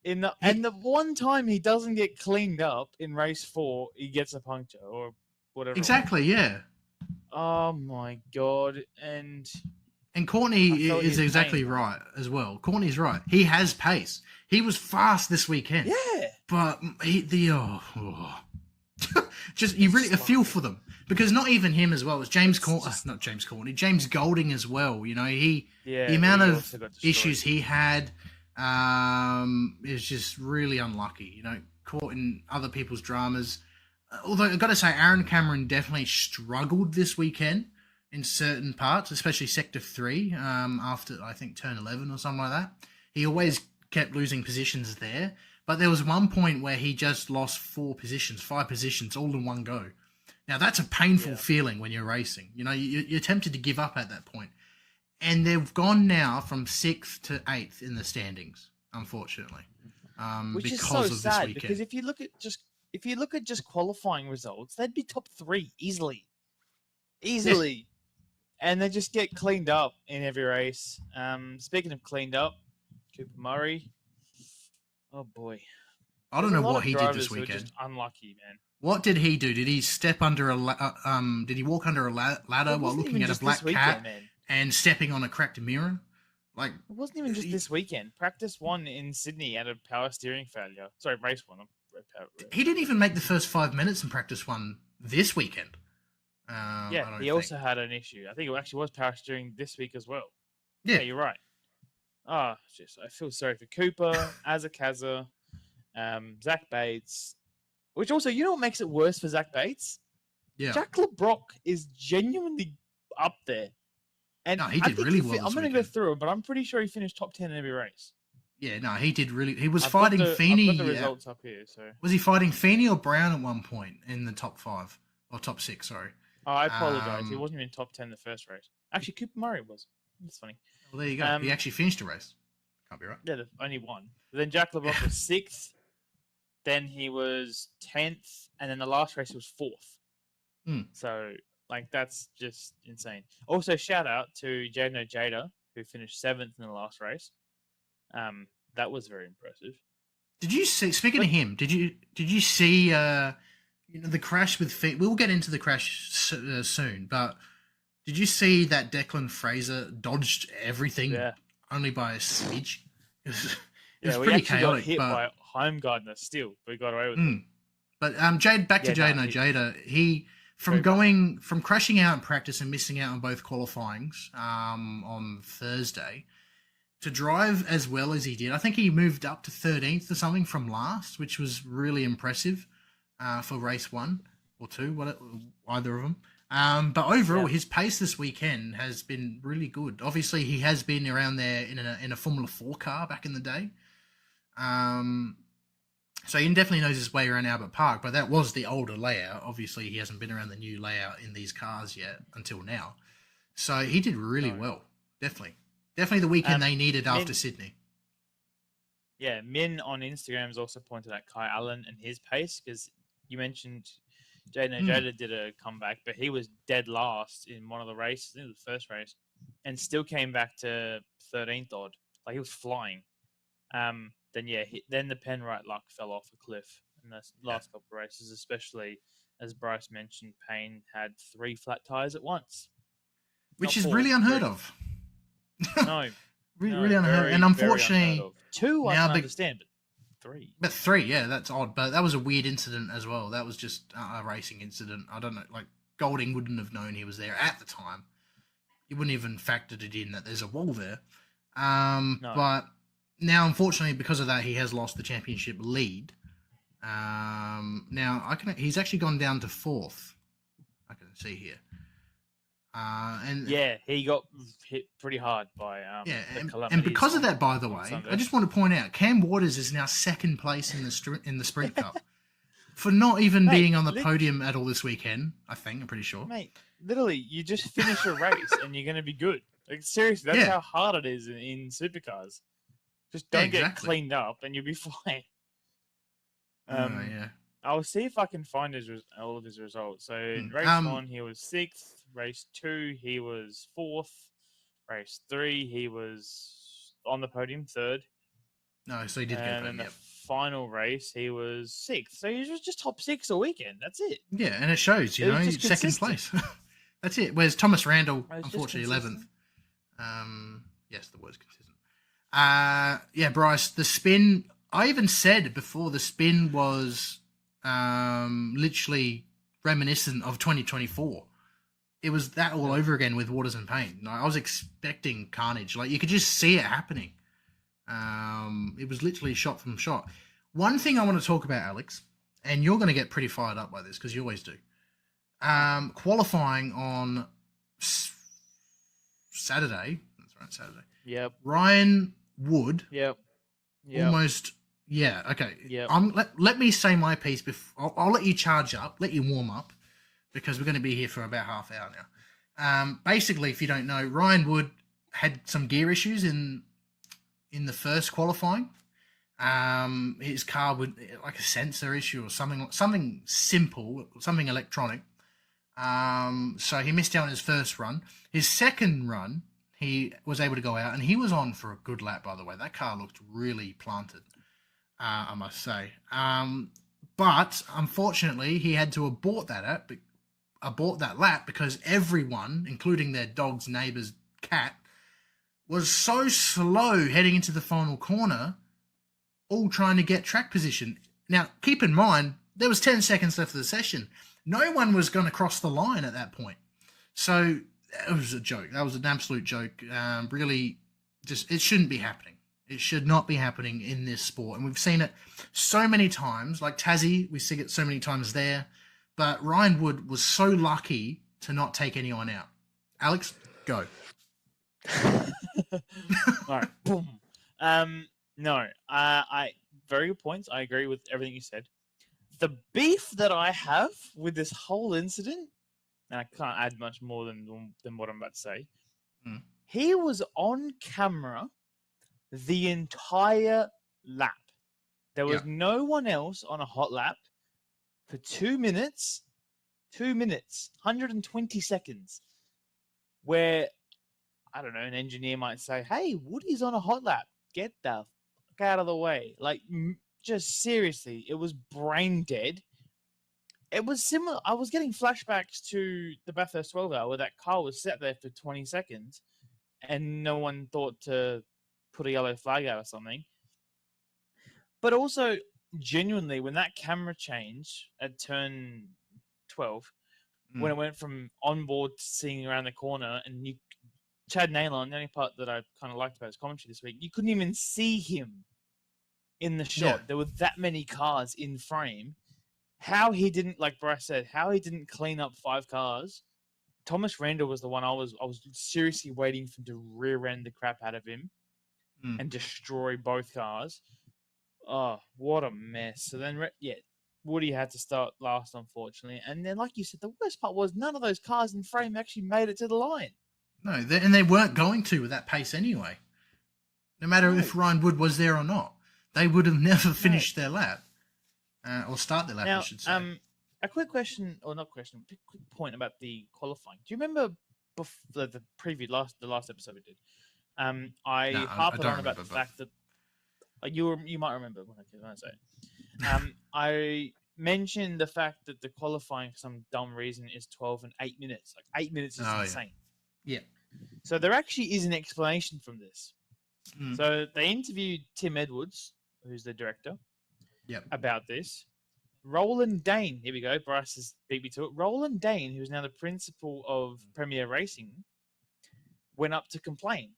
and the one time he doesn't get cleaned up in race 4, he gets a puncture or whatever. Exactly, yeah. Oh my god! And Courtney I felt is his exactly pain, right as well. Courtney's right. He has pace. He was fast this weekend. yeah, But just you really feel for them because not even him as well. It's James James Golding as well. You know, the amount he of also got destroyed. issues he had is just really unlucky. You know, caught in other people's dramas. Although I've got to say, Aaron Cameron definitely struggled this weekend in certain parts, especially Sector 3, after, I think, Turn 11 or something like that. He always kept losing positions there. But there was one point where he just lost 5 positions, all in one go. Now, that's a painful feeling when you're racing. You know, you're tempted to give up at that point. And they've gone now from 6th to 8th in the standings, unfortunately. Which because is so of this sad weekend. because if you look at just qualifying results, they'd be top 3 easily. Yeah. And they just get cleaned up in every race. Speaking of cleaned up, Cooper Murray. Oh boy. I don't know what he did this weekend. Just unlucky, man. What did he do? Did he step under did he walk under a ladder while looking at a black cat and stepping on a cracked mirror? Like, it wasn't even just this weekend. Practice 1 in Sydney had a power steering failure. Sorry, race 1. He didn't even make the first 5 minutes in practice 1 this weekend. He also had an issue. I think it actually was power steering this week as well. Yeah, you're right. I feel sorry for Cooper, Azakaza, Zach Bates. Which also, you know what makes it worse for Zach Bates? Yeah. Jack LeBrock is genuinely up there. And no, he did really well. I'm going to go through it, but I'm pretty sure he finished top 10 in every race. Yeah, no, he did really. He was fighting Feeney. I've got the results up here. So was he fighting Feeney or Brown at one point in the top 5 or top 6? Sorry. Oh, I apologize. He wasn't even top 10 the first race. Actually, Cooper Murray was. That's funny. Well, there you go. He actually finished a race. Can't be right. Yeah, only one. But then Jack LeBrock was 6th. Then he was 10th, and then the last race was 4th. So, that's just insane. Also, shout out to Jaden Ojeda, who finished 7th in the last race. That was very impressive. Did you see? Speaking of him, did you see? The crash with we'll get into the crash soon, but did you see that Declan Fraser dodged everything only by a smidge? It was pretty chaotic. Got hit by Heimgardner still, but he got away with it. But back to Jaden Ojeda, he from crashing out in practice and missing out on both qualifyings on Thursday to drive as well as he did. I think he moved up to 13th or something from last, which was really impressive. For race 1 or 2, either of them. But overall, his pace this weekend has been really good. Obviously, he has been around there in a Formula 4 car back in the day. So he definitely knows his way around Albert Park, but that was the older layout. Obviously, he hasn't been around the new layout in these cars yet until now. So he did really well. Definitely the weekend they needed after Sydney. Yeah, Min on Instagram has also pointed out Kai Allen and his pace because you mentioned Jaden Ojeda did a comeback, but he was dead last in one of the races, I think it was the first race, and still came back to 13th odd. He was flying. Then the Penrite luck fell off a cliff in the last couple of races, especially as Bryce mentioned, Payne had 3 flat tires at once. Which is really unheard of. No. Really unheard of. And unfortunately... 2 I can understand, but 3. But 3, that's odd. But that was a weird incident as well. That was just a racing incident. I don't know. Golding wouldn't have known he was there at the time. He wouldn't even factored it in that there's a wall there. No. But now, unfortunately, because of that, he has lost the championship lead. Now, he's actually gone down to 4th. I can see here. He got hit pretty hard by and because of that, by the way, I just want to point out Cam Waters is now 2nd place in the Sprint Cup for not even being on the podium at all this weekend. I'm pretty sure. Mate, literally, you just finish a race and you're going to be good. Seriously, that's how hard it is in supercars. Just don't get cleaned up and you'll be fine. I'll see if I can find all of his results. So in race 1, he was 6th. Race 2, he was 4th. Race 3, he was on the podium, third. No, so he did get And podium. then the final race, he was sixth. So he was just top six all weekend. That's it. Yeah, and it shows, It was just second place. That's it. Whereas Thomas Randall, It was just unfortunately, 11th. consistent. Yes, the word's consistent. Yeah, Bryce, the spin, I even said before the spin was literally reminiscent of 2024. It was that all over again with Waters and Payne. Like, I was expecting carnage. Like, you could just see it happening. It was literally shot from shot. One thing I want to talk about, Alex, and you're going to get pretty fired up by this because you always do. Qualifying on Saturday. That's right, Saturday. Yep. Ryan Wood. Yep. Almost. Yeah. Okay. Yep. Let me say my piece before. I'll let you charge up. Let you warm up because we're going to be here for about half hour now. Basically, if you don't know, Ryan Wood had some gear issues in the first qualifying. His car would like a sensor issue or something simple, something electronic. So he missed out on his first run. His second run, he was able to go out, and he was on for a good lap, by the way. That car looked really planted, I must say. But unfortunately, he had to abort that lap because everyone, including their dog's neighbour's cat, was so slow heading into the final corner, all trying to get track position. Now, keep in mind, there was 10 seconds left of the session. No one was going to cross the line at that point. So it was a joke. That was an absolute joke. Really, just it shouldn't be happening. It should not be happening in this sport. And we've seen it so many times. Like Tassie, we see it so many times there. But Ryan Wood was so lucky to not take anyone out. Alex, go. All right. Boom. No. I very good points. I agree with everything you said. The beef that I have with this whole incident, and I can't add much more than what I'm about to say. He was on camera the entire lap. There was no one else on a hot lap for 2 minutes. 2 minutes, 120 seconds. Where, I don't know, an engineer might say, hey, Woody's on a hot lap. Get the fuck out of the way. Like, just seriously, it was brain dead. It was similar. I was getting flashbacks to the Bathurst 12 hour where that car was sat there for 20 seconds and no one thought to put a yellow flag out or something. But also, genuinely, when that camera changed at turn 12, when it went from onboard to seeing around the corner, and Chad Naylor, the only part that I kind of liked about his commentary this week, you couldn't even see him in the shot. Yeah. There were that many cars in frame. How he didn't, like Bryce said, how he didn't clean up 5 cars. Thomas Randall was the one I was seriously waiting for him to rear end the crap out of him and destroy both cars. Oh, what a mess. So then, Woody had to start last, unfortunately. And then, like you said, the worst part was none of those cars in frame actually made it to the line. No, and they weren't going to with that pace anyway. No matter if Ryan Wood was there or not. They would have never finished their lap. Or start their lap, now, I should say. A quick question, or not question, a quick point about the qualifying. Do you remember the last episode we did? I harped on about the fact that you might remember when I say it. I mentioned the fact that the qualifying for some dumb reason is 12 and 8 minutes. Like 8 minutes is insane. Yeah. So there actually is an explanation from this. So they interviewed Tim Edwards, who's the director, about this. Roland Dane, here we go. Bryce has beat me to it. Roland Dane, who's now the principal of Premier Racing, went up to complain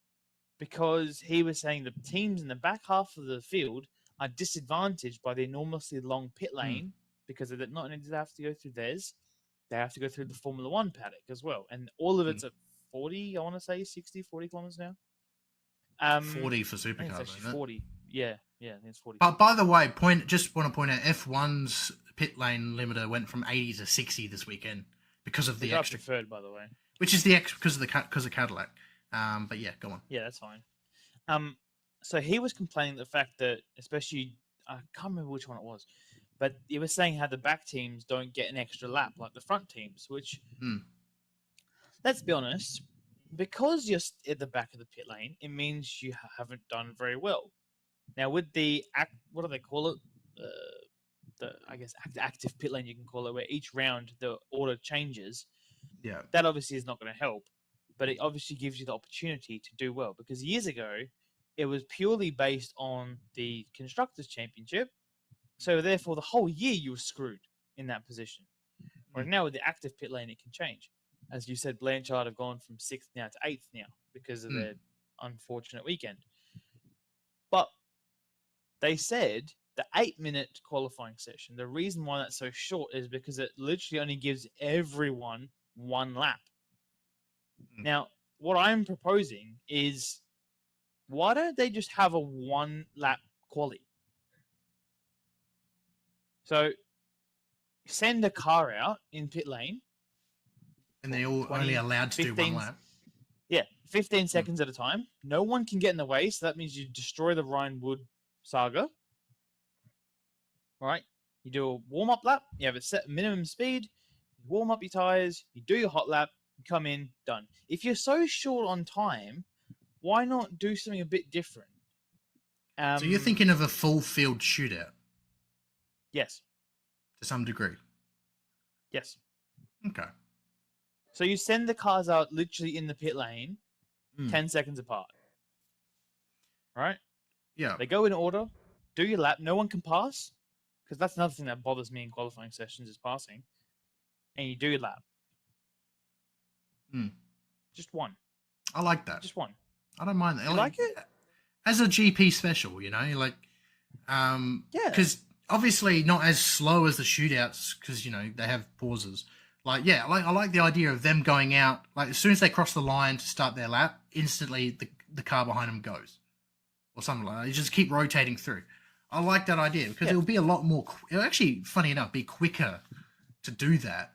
because he was saying the teams in the back half of the field are disadvantaged by the enormously long pit lane because of that. Not only do they have to go through theirs, they have to go through the Formula One paddock as well. And all of it's at 40, I want to say 60, 40 kilometers now. 40 for Supercars. I think it's actually 40. Yeah, I think it's 40. But by the way, just want to point out, F1's pit lane limiter went from 80 to 60 this weekend because of the extra. Preferred, by the way. Which is the extra because of Cadillac. But yeah, go on. Yeah, that's fine. So he was complaining the fact that, especially, I can't remember which one it was, but he was saying how the back teams don't get an extra lap like the front teams, which, let's be honest, because you're at the back of the pit lane, it means you haven't done very well. Now, with the what do they call it? I guess active pit lane, you can call it, where each round the order changes. Yeah. That obviously is not going to help, but it obviously gives you the opportunity to do well. Because years ago, it was purely based on the Constructors' Championship, so therefore the whole year you were screwed in that position. Whereas now with the active pit lane, it can change. As you said, Blanchard have gone from 6th now to 8th now because of their unfortunate weekend. But they said the 8-minute qualifying session, the reason why that's so short is because it literally only gives everyone one lap. Now, what I'm proposing is, why don't they just have a 1-lap quali? So, send a car out in pit lane. And they're all only allowed to 15, do 1 lap. Yeah, 15 seconds at a time. No one can get in the way, so that means you destroy the Ryan Wood saga. All right? You do a warm-up lap. You have a set minimum speed. You warm up your tires. You do your hot lap. You come in, done. If you're so short on time, why not do something a bit different? So you're thinking of a full field shootout? Yes. To some degree? Yes. Okay. So you send the cars out literally in the pit lane, 10 seconds apart. Right? Yeah. They go in order, do your lap. No one can pass, because that's another thing that bothers me in qualifying sessions is passing. And you do your lap. Just one. I like that. Just one. I don't mind that. You like it? As a GP special, you know, like, yeah. Because obviously not as slow as the shootouts, because, you know, they have pauses. Like, yeah, I like the idea of them going out, like, as soon as they cross the line to start their lap, instantly the car behind them goes. Or something like that. You just keep rotating through. I like that idea, because it'll be a lot more... It'll actually, funny enough, be quicker to do that.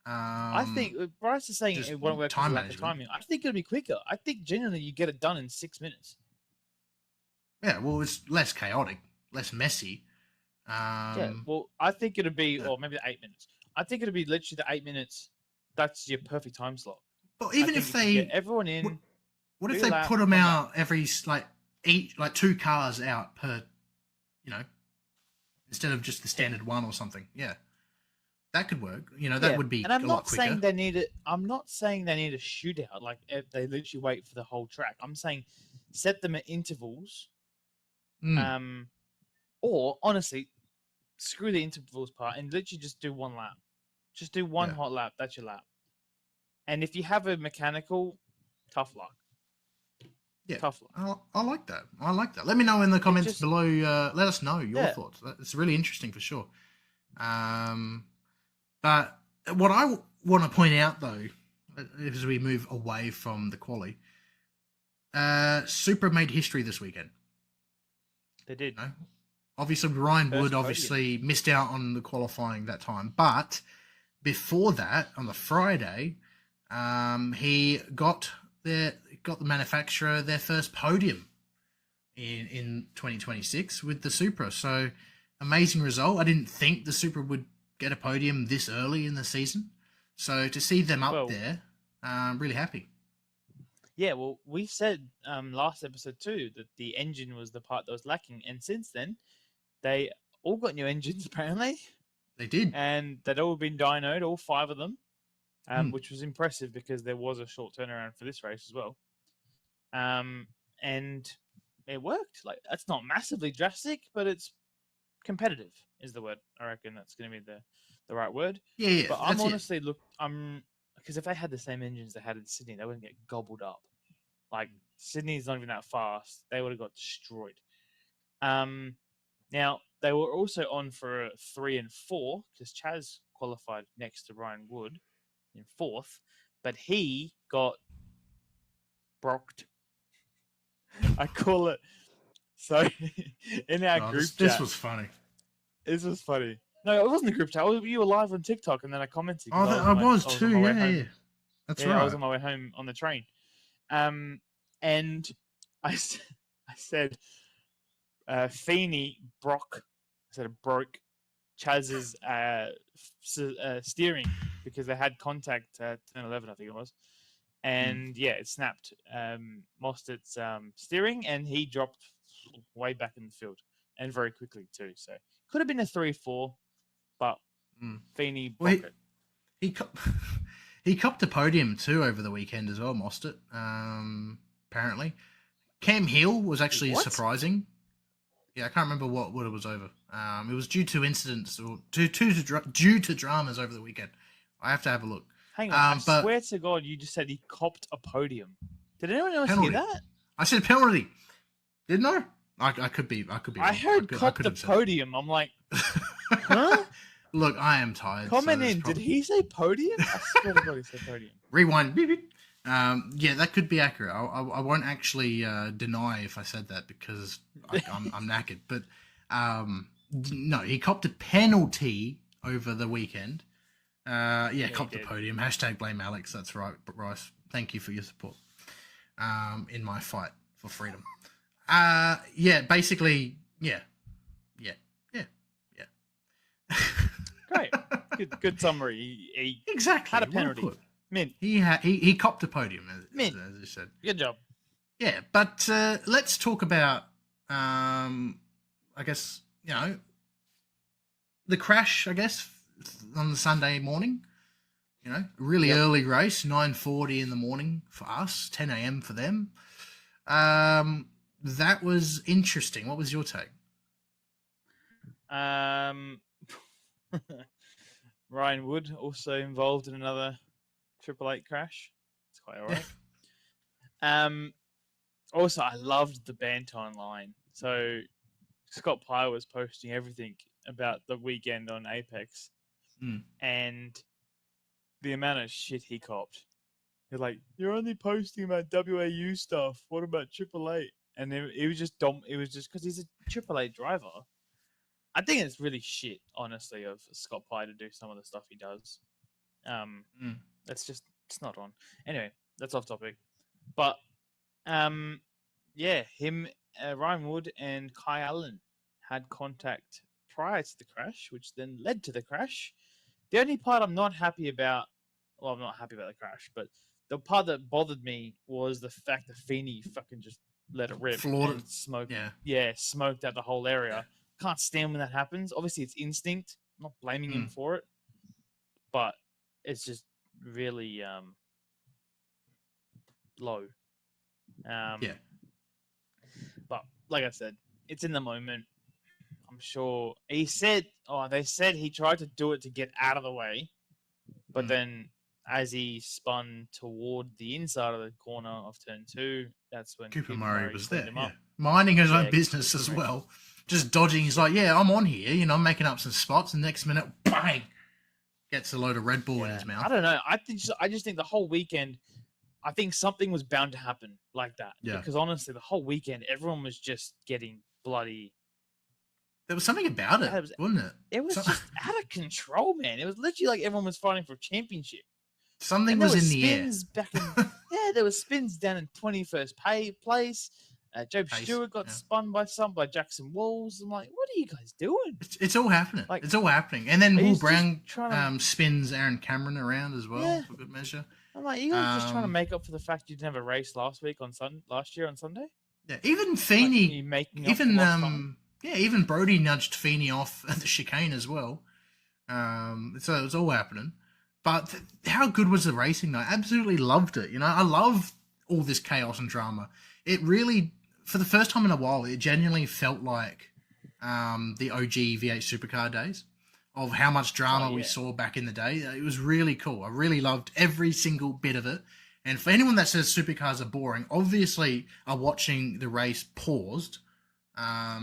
I think Bryce is saying it won't work for lack of timing. I think it'll be quicker. I think genuinely you get it done in 6 minutes. Yeah, well, it's less chaotic, less messy. Yeah, well, I think it'll be, or maybe 8 minutes. I think it'll be literally the 8 minutes. That's your perfect time slot. But even if they get everyone in, what if they put them out every each 2 cars out per, you know, instead of just the standard one or something? Yeah. That could work. You know, that would be a lot quicker. And I'm not saying they need it. I'm not saying they need a shootout. Like, if they literally wait for the whole track. I'm saying set them at intervals. Or honestly, screw the intervals part and literally just do 1 lap. Just do one hot lap. That's your lap. And if you have a mechanical, tough luck. Yeah, tough luck. I like that. I like that. Let me know in the comments below. Let us know your thoughts. It's really interesting for sure. But what I want to point out, though, as we move away from the quali, Supra made history this weekend. They did. You know? Obviously, Ryan Wood missed out on the qualifying that time. But before that, on the Friday, he got the manufacturer their first podium in 2026 with the Supra. So, amazing result. I didn't think the Supra would get a podium this early in the season. So to see them up there, I'm really happy. Yeah, well, we said last episode too that the engine was the part that was lacking. And since then, they all got new engines, apparently. They did. And they'd all been dynoed, all 5 of them, which was impressive because there was a short turnaround for this race as well. And it worked. Like, that's not massively drastic, but it's competitive is the word. I reckon that's going to be the right word. Yeah. But I'm honestly because if they had the same engines they had in Sydney, they wouldn't get gobbled up. Like, Sydney's not even that fast. They would have got destroyed. Now they were also on for 3 and 4 because Chaz qualified next to Ryan Wood in 4th, but he got brocked. I call it. So in our group chat, this was funny. This was funny. No, it wasn't a group chat. You were live on TikTok, and then I commented. I was too. Yeah. That's right. I was on my way home on the train, and I said, Feeney broke Chaz's steering because they had contact at 10-11, I think it was, and it snapped Mostert's steering, and he dropped way back in the field, and very quickly too. So could have been a 3-4, but Feeney Well, pocket. he copped a podium too over the weekend as well, Mostert. Apparently, Cam Hill was actually surprising. Yeah, I can't remember what it was over. It was due to incidents or due to dramas over the weekend. I have to have a look. Hang on, I swear to God, you just said he copped a podium. Did anyone else hear that? I said penalty. Didn't I? I could be. I heard copped a podium. I'm like, huh? Look, I am tired. Comment in. Did he say podium? I swear to God, he said podium. Rewind. Beep, beep. Yeah, that could be accurate. I won't actually deny if I said that because I'm knackered. But no, he copped a penalty over the weekend. Copped the podium. # blame Alex. That's right, Bryce. Thank you for your support in my fight for freedom. Basically, yeah. Great. Good summary. He exactly had a penalty. Mint. He copped a podium, as you said. Good job. Yeah, but let's talk about, I guess, the crash, I guess, on the Sunday morning. Really early race, 9:40 in the morning for us, 10 a.m. for them. That was interesting. What was your take? Ryan Wood also involved in another 888 crash. It's quite all right. Also, I loved the banter online. So Scott Pye was posting everything about the weekend on Apex, and the amount of shit he copped. They're like, "You're only posting about WAU stuff. What about 888?" And it was just dumb. It was just because he's a 888 driver. I think it's really shit, honestly, of Scott Pye to do some of the stuff he does. It's not on. Anyway, that's off topic. But, Ryan Wood and Kai Allen had contact prior to the crash, which then led to the crash. The only part I'm not happy about, I'm not happy about the crash, but the part that bothered me was the fact that Feeney fucking just let it rip and smoked. Yeah, smoked out the whole area. Yeah. Can't stand when that happens. Obviously, it's instinct. I'm not blaming him for it, but it's just really low. But like I said, it's in the moment. I'm sure they said he tried to do it to get out of the way, but then as he spun toward the inside of the corner of turn 2, that's when Cooper Murray was there, minding his own business as well. Just dodging. He's like, I'm on here. I'm making up some spots. And next minute, bang, gets a load of Red Bull in his mouth. I don't know. I just think the whole weekend, I think something was bound to happen like that. Yeah. Because honestly, the whole weekend, everyone was just getting bloody. There was something about it, wasn't it? It was just out of control, man. It was literally like everyone was fighting for a championship. Something was in the air. There was spins down in 21st place. Job Stewart got spun by Jackson Walls. I'm like, what are you guys doing? It's all happening. It's all happening. And then Will Brown spins Aaron Cameron around as well for good measure. I'm like, you guys just trying to make up for the fact you didn't have a race last year on Sunday? Yeah, even Feeney, even Brody nudged Feeney off at the chicane as well. So it was all happening. But how good was the racing though? I absolutely loved it. I love all this chaos and drama. It really, for the first time in a while, it genuinely felt like the OG V8 Supercar days of how much drama we saw back in the day. It was really cool. I really loved every single bit of it. And for anyone that says supercars are boring, obviously are watching the race paused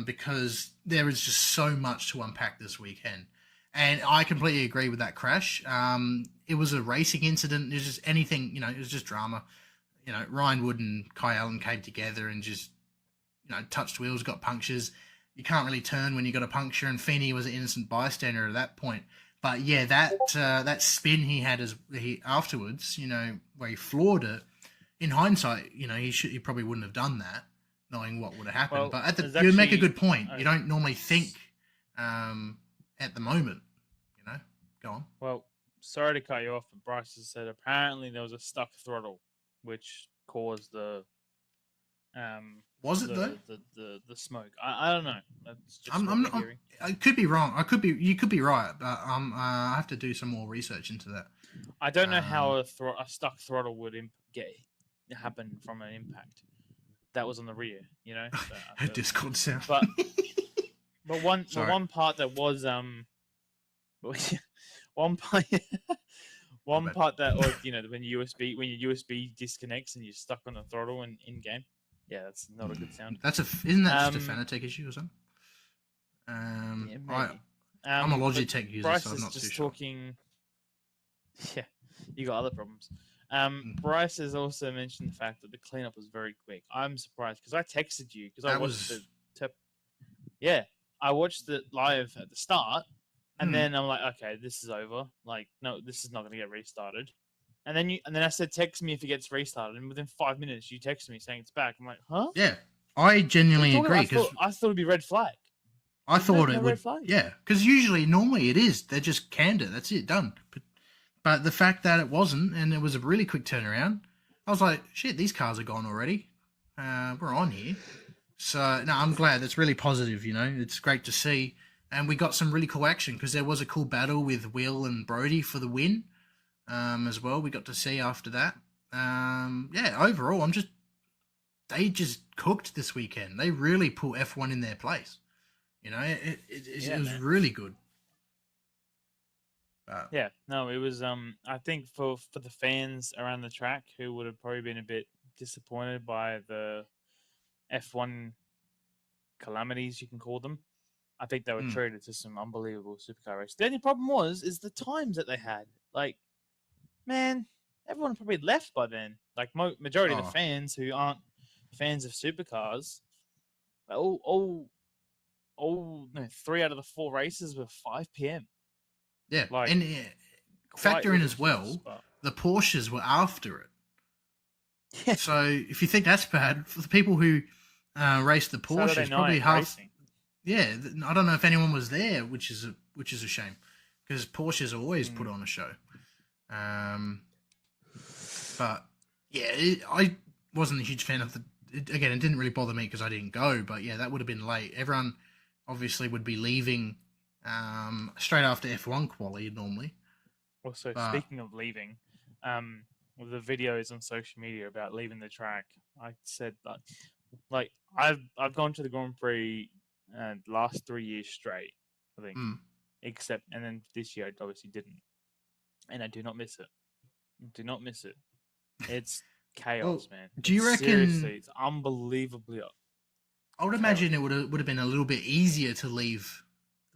because there is just so much to unpack this weekend. And I completely agree with that crash. It was a racing incident. It was just anything, it was just drama. Ryan Wood and Kai Allen came together and just, touched wheels, got punctures. You can't really turn when you got a puncture, and Feeney was an innocent bystander at that point. But yeah, that spin he had afterwards, where he floored it. In hindsight, he probably wouldn't have done that, knowing what would have happened. Well, but you make a good point. You don't normally think at the moment. Go on. Well, sorry to cut you off, but Bryce has said apparently there was a stuck throttle which caused the Was it though? the smoke. I don't know. That's just I'm what we're not. hearing. I could be wrong. You could be right, but I have to do some more research into that. I don't know how a stuck throttle would happen from an impact. That was on the rear, you know. So A Discord sound. But one part that was one part that was, you know, when your USB disconnects and you're stuck on the throttle in game. Yeah, that's not a good sound. Isn't that just a Fanatec issue or something? Yeah, maybe. I'm a Logitech user, Bryce so I'm is not just too sure. talking. Yeah, you got other problems. Bryce has also mentioned the fact that the cleanup was very quick. I'm surprised because I texted you because I watched I watched it live at the start, and then I'm like, okay, this is over. Like, no, this is not going to get restarted. And then I said, text me if it gets restarted. And within 5 minutes, you texted me saying it's back. I'm like, huh? Yeah, I genuinely agree because I thought it'd be red flag. I thought it would. Flag? Yeah, because normally it is. They're just canned it. That's it, done. But the fact that it wasn't, and it was a really quick turnaround, I was like, shit, these cars are gone already. We're on here. So, no, I'm glad. That's really positive, you know. It's great to see. And we got some really cool action because there was a cool battle with Will and Brody for the win as well. We got to see after that. Yeah, overall, they just cooked this weekend. They really put F1 in their place. You know, it was really good. Yeah, no, it was. I think for the fans around the track who would have probably been a bit disappointed by the F1 calamities, you can call them. I think they were treated to some unbelievable supercar races. The only problem is the times that they had. Like, man, everyone probably left by then. Like, majority of the fans who aren't fans of supercars, all 3 out of the 4 races were 5 p.m. Yeah, like, and factor in as well, the Porsches were after it. Yeah. So if you think that's bad, for the people who raced the Porsches, probably half. Racing. Yeah, I don't know if anyone was there, which is a shame, because Porsches always put on a show. But yeah, I wasn't a huge fan of again, it didn't really bother me because I didn't go. But yeah, that would have been late. Everyone obviously would be leaving straight after F1 quali normally. Also, speaking of leaving, with the videos on social media about leaving the track, I said that, like, I've gone to the Grand Prix last 3 years straight, I think, and then this year I obviously didn't, and I do not miss it. Do not miss it. It's chaos, man. Do you reckon? Seriously, it's unbelievably. I would imagine it would have been a little bit easier to leave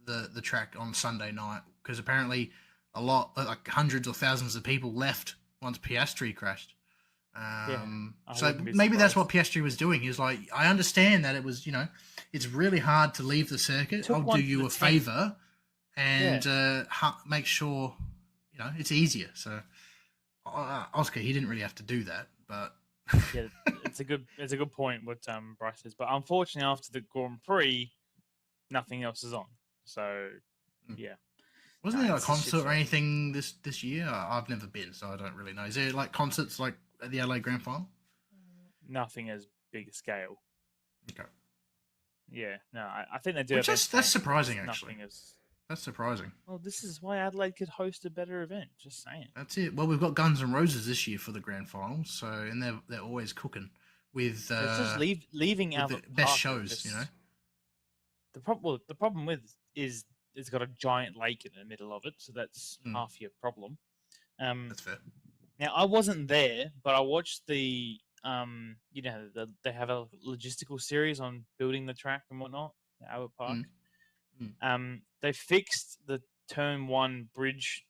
the track on Sunday night because apparently a lot, like hundreds or thousands of people left once Piastri crashed. So maybe that's what Piastri was doing. He was like, I understand that it was, you know, it's really hard to leave the circuit. I'll do you a favor and make sure, you know, it's easier. So Oscar, he didn't really have to do that, but yeah, it's a good point what Bryce says. But unfortunately, after the Grand Prix, nothing else is on. So yeah. Wasn't there a concert or anything this year? I've never been, so I don't really know. Is there like concerts like at the LA Grand Final? Nothing as big a scale. Okay. Yeah, no, I think they do. That's surprising, actually. That's surprising. Well, this is why Adelaide could host a better event. Just saying. That's it. Well, we've got Guns N' Roses this year for the Grand Final, so and they're always cooking with. It's just leaving out the best shows, you know. The problem with is it's got a giant lake in the middle of it, so that's half your problem. That's fair. Now I wasn't there, but I watched the you know, they have a logistical series on building the track and whatnot, the Albert Park. They fixed the Turn 1 bridge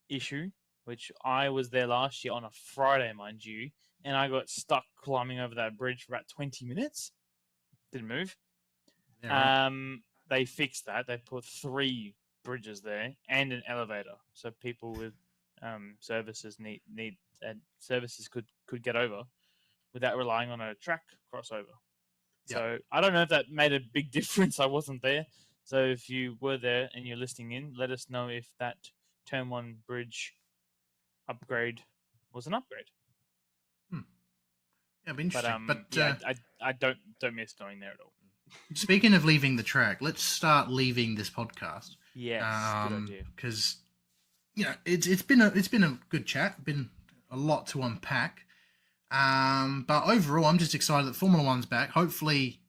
issue, which I was there last year on a Friday, mind you, and I got stuck climbing over that bridge for about 20 minutes. Didn't move. Yeah, right. They fixed that. They put 3 bridges there and an elevator, so people with services services could get over without relying on a track crossover. Yep. So I don't know if that made a big difference. I wasn't there. So if you were there and you're listening in, let us know if that Turn 1 bridge upgrade was an upgrade. Yeah, it'll be interesting. But yeah, I don't miss going there at all. speaking of leaving the track, let's start leaving this podcast. Yes, good idea. Because it's been a good chat, been a lot to unpack. But overall, I'm just excited that Formula One's back. Hopefully,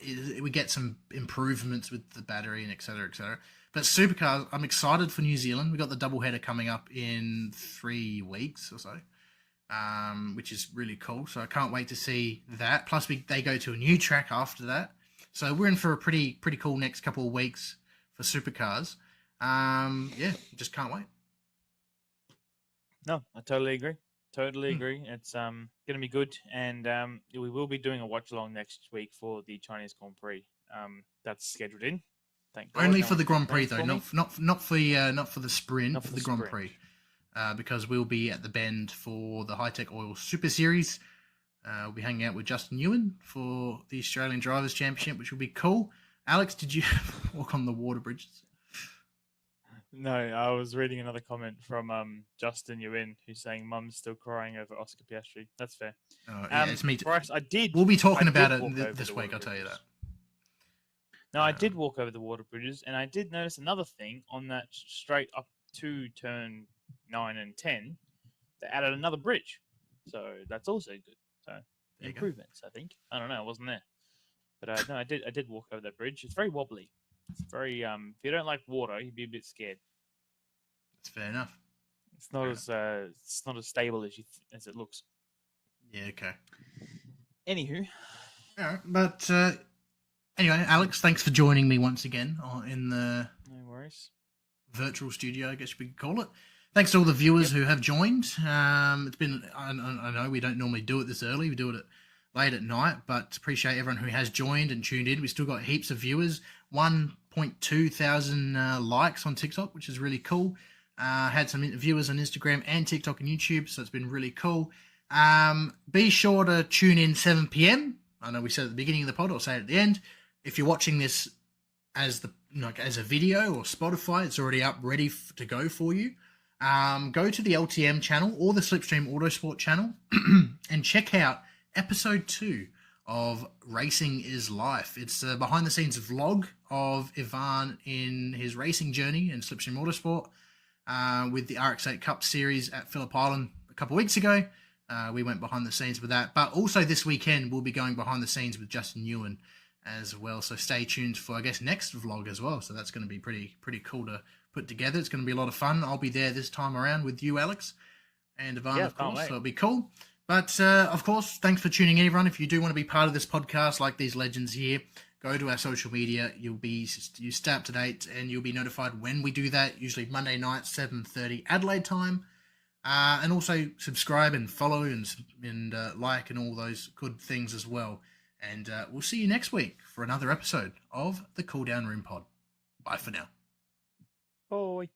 we get some improvements with the battery and et cetera, et cetera. But Supercars, I'm excited for New Zealand. We got the doubleheader coming up in 3 weeks or so, which is really cool. So I can't wait to see that. Plus, they go to a new track after that. So we're in for a pretty cool next couple of weeks for Supercars. Yeah, just can't wait. No, I totally agree. Totally agree. It's going to be good, and we will be doing a watch along next week for the Chinese Grand Prix. That's scheduled in. Thank God. Only for the Grand Prix though, not for the sprint, Not for the Grand Prix, because we'll be at the Bend for the High Tech Oil Super Series. We'll be hanging out with Justin Ewan for the Australian Drivers' Championship, which will be cool. Alex, did you walk on the water bridges? No, I was reading another comment from Justin Ewan who's saying Mum's still crying over Oscar Piastri. That's fair. Yeah, it's me too. Bryce, We'll be talking about it this week, I'll tell you that. No, I did walk over the water bridges, and I did notice another thing on that straight up to turn 9 and 10. They added another bridge, so that's also good. So improvements, I think. I don't know, I wasn't there, but no, I did walk over that bridge. It's very wobbly. It's very if you don't like water, you'd be a bit scared. That's fair enough. It's not as stable as it looks. Yeah. Okay. Anywho, all right, but. Anyway, Alex, thanks for joining me once again in the virtual studio, I guess we could call it. Thanks to all the viewers who have joined. It's been, I know we don't normally do it this early. We do it late at night, but appreciate everyone who has joined and tuned in. We still got heaps of viewers, 1.2 thousand likes on TikTok, which is really cool. Had some viewers on Instagram and TikTok and YouTube, so it's been really cool. Be sure to tune in 7 p.m. I know we said at the beginning of the pod, I'll say it at the end. If you're watching this as a video or Spotify, it's already up, ready to go for you. Go to the LTM channel or the Slipstream Autosport channel and check out episode 2 of Racing is Life. It's a behind-the-scenes vlog of Ivan in his racing journey in Slipstream Autosport with the RX-8 Cup Series at Phillip Island a couple of weeks ago. We went behind the scenes with that. But also this weekend, we'll be going behind the scenes with Justin Ewan as well. So stay tuned for, I guess, next vlog as well. So that's going to be pretty cool to put together. It's going to be a lot of fun. I'll be there this time around with you, Alex, and Ivan, of course. So it'll be cool. But, of course, thanks for tuning in, everyone. If you do want to be part of this podcast like these legends here, go to our social media. You stay up to date, and you'll be notified when we do that, usually Monday night, 7:30 Adelaide time. And also subscribe and follow and like and all those good things as well. And we'll see you next week for another episode of the Cooldown Room Pod. Bye for now. bye.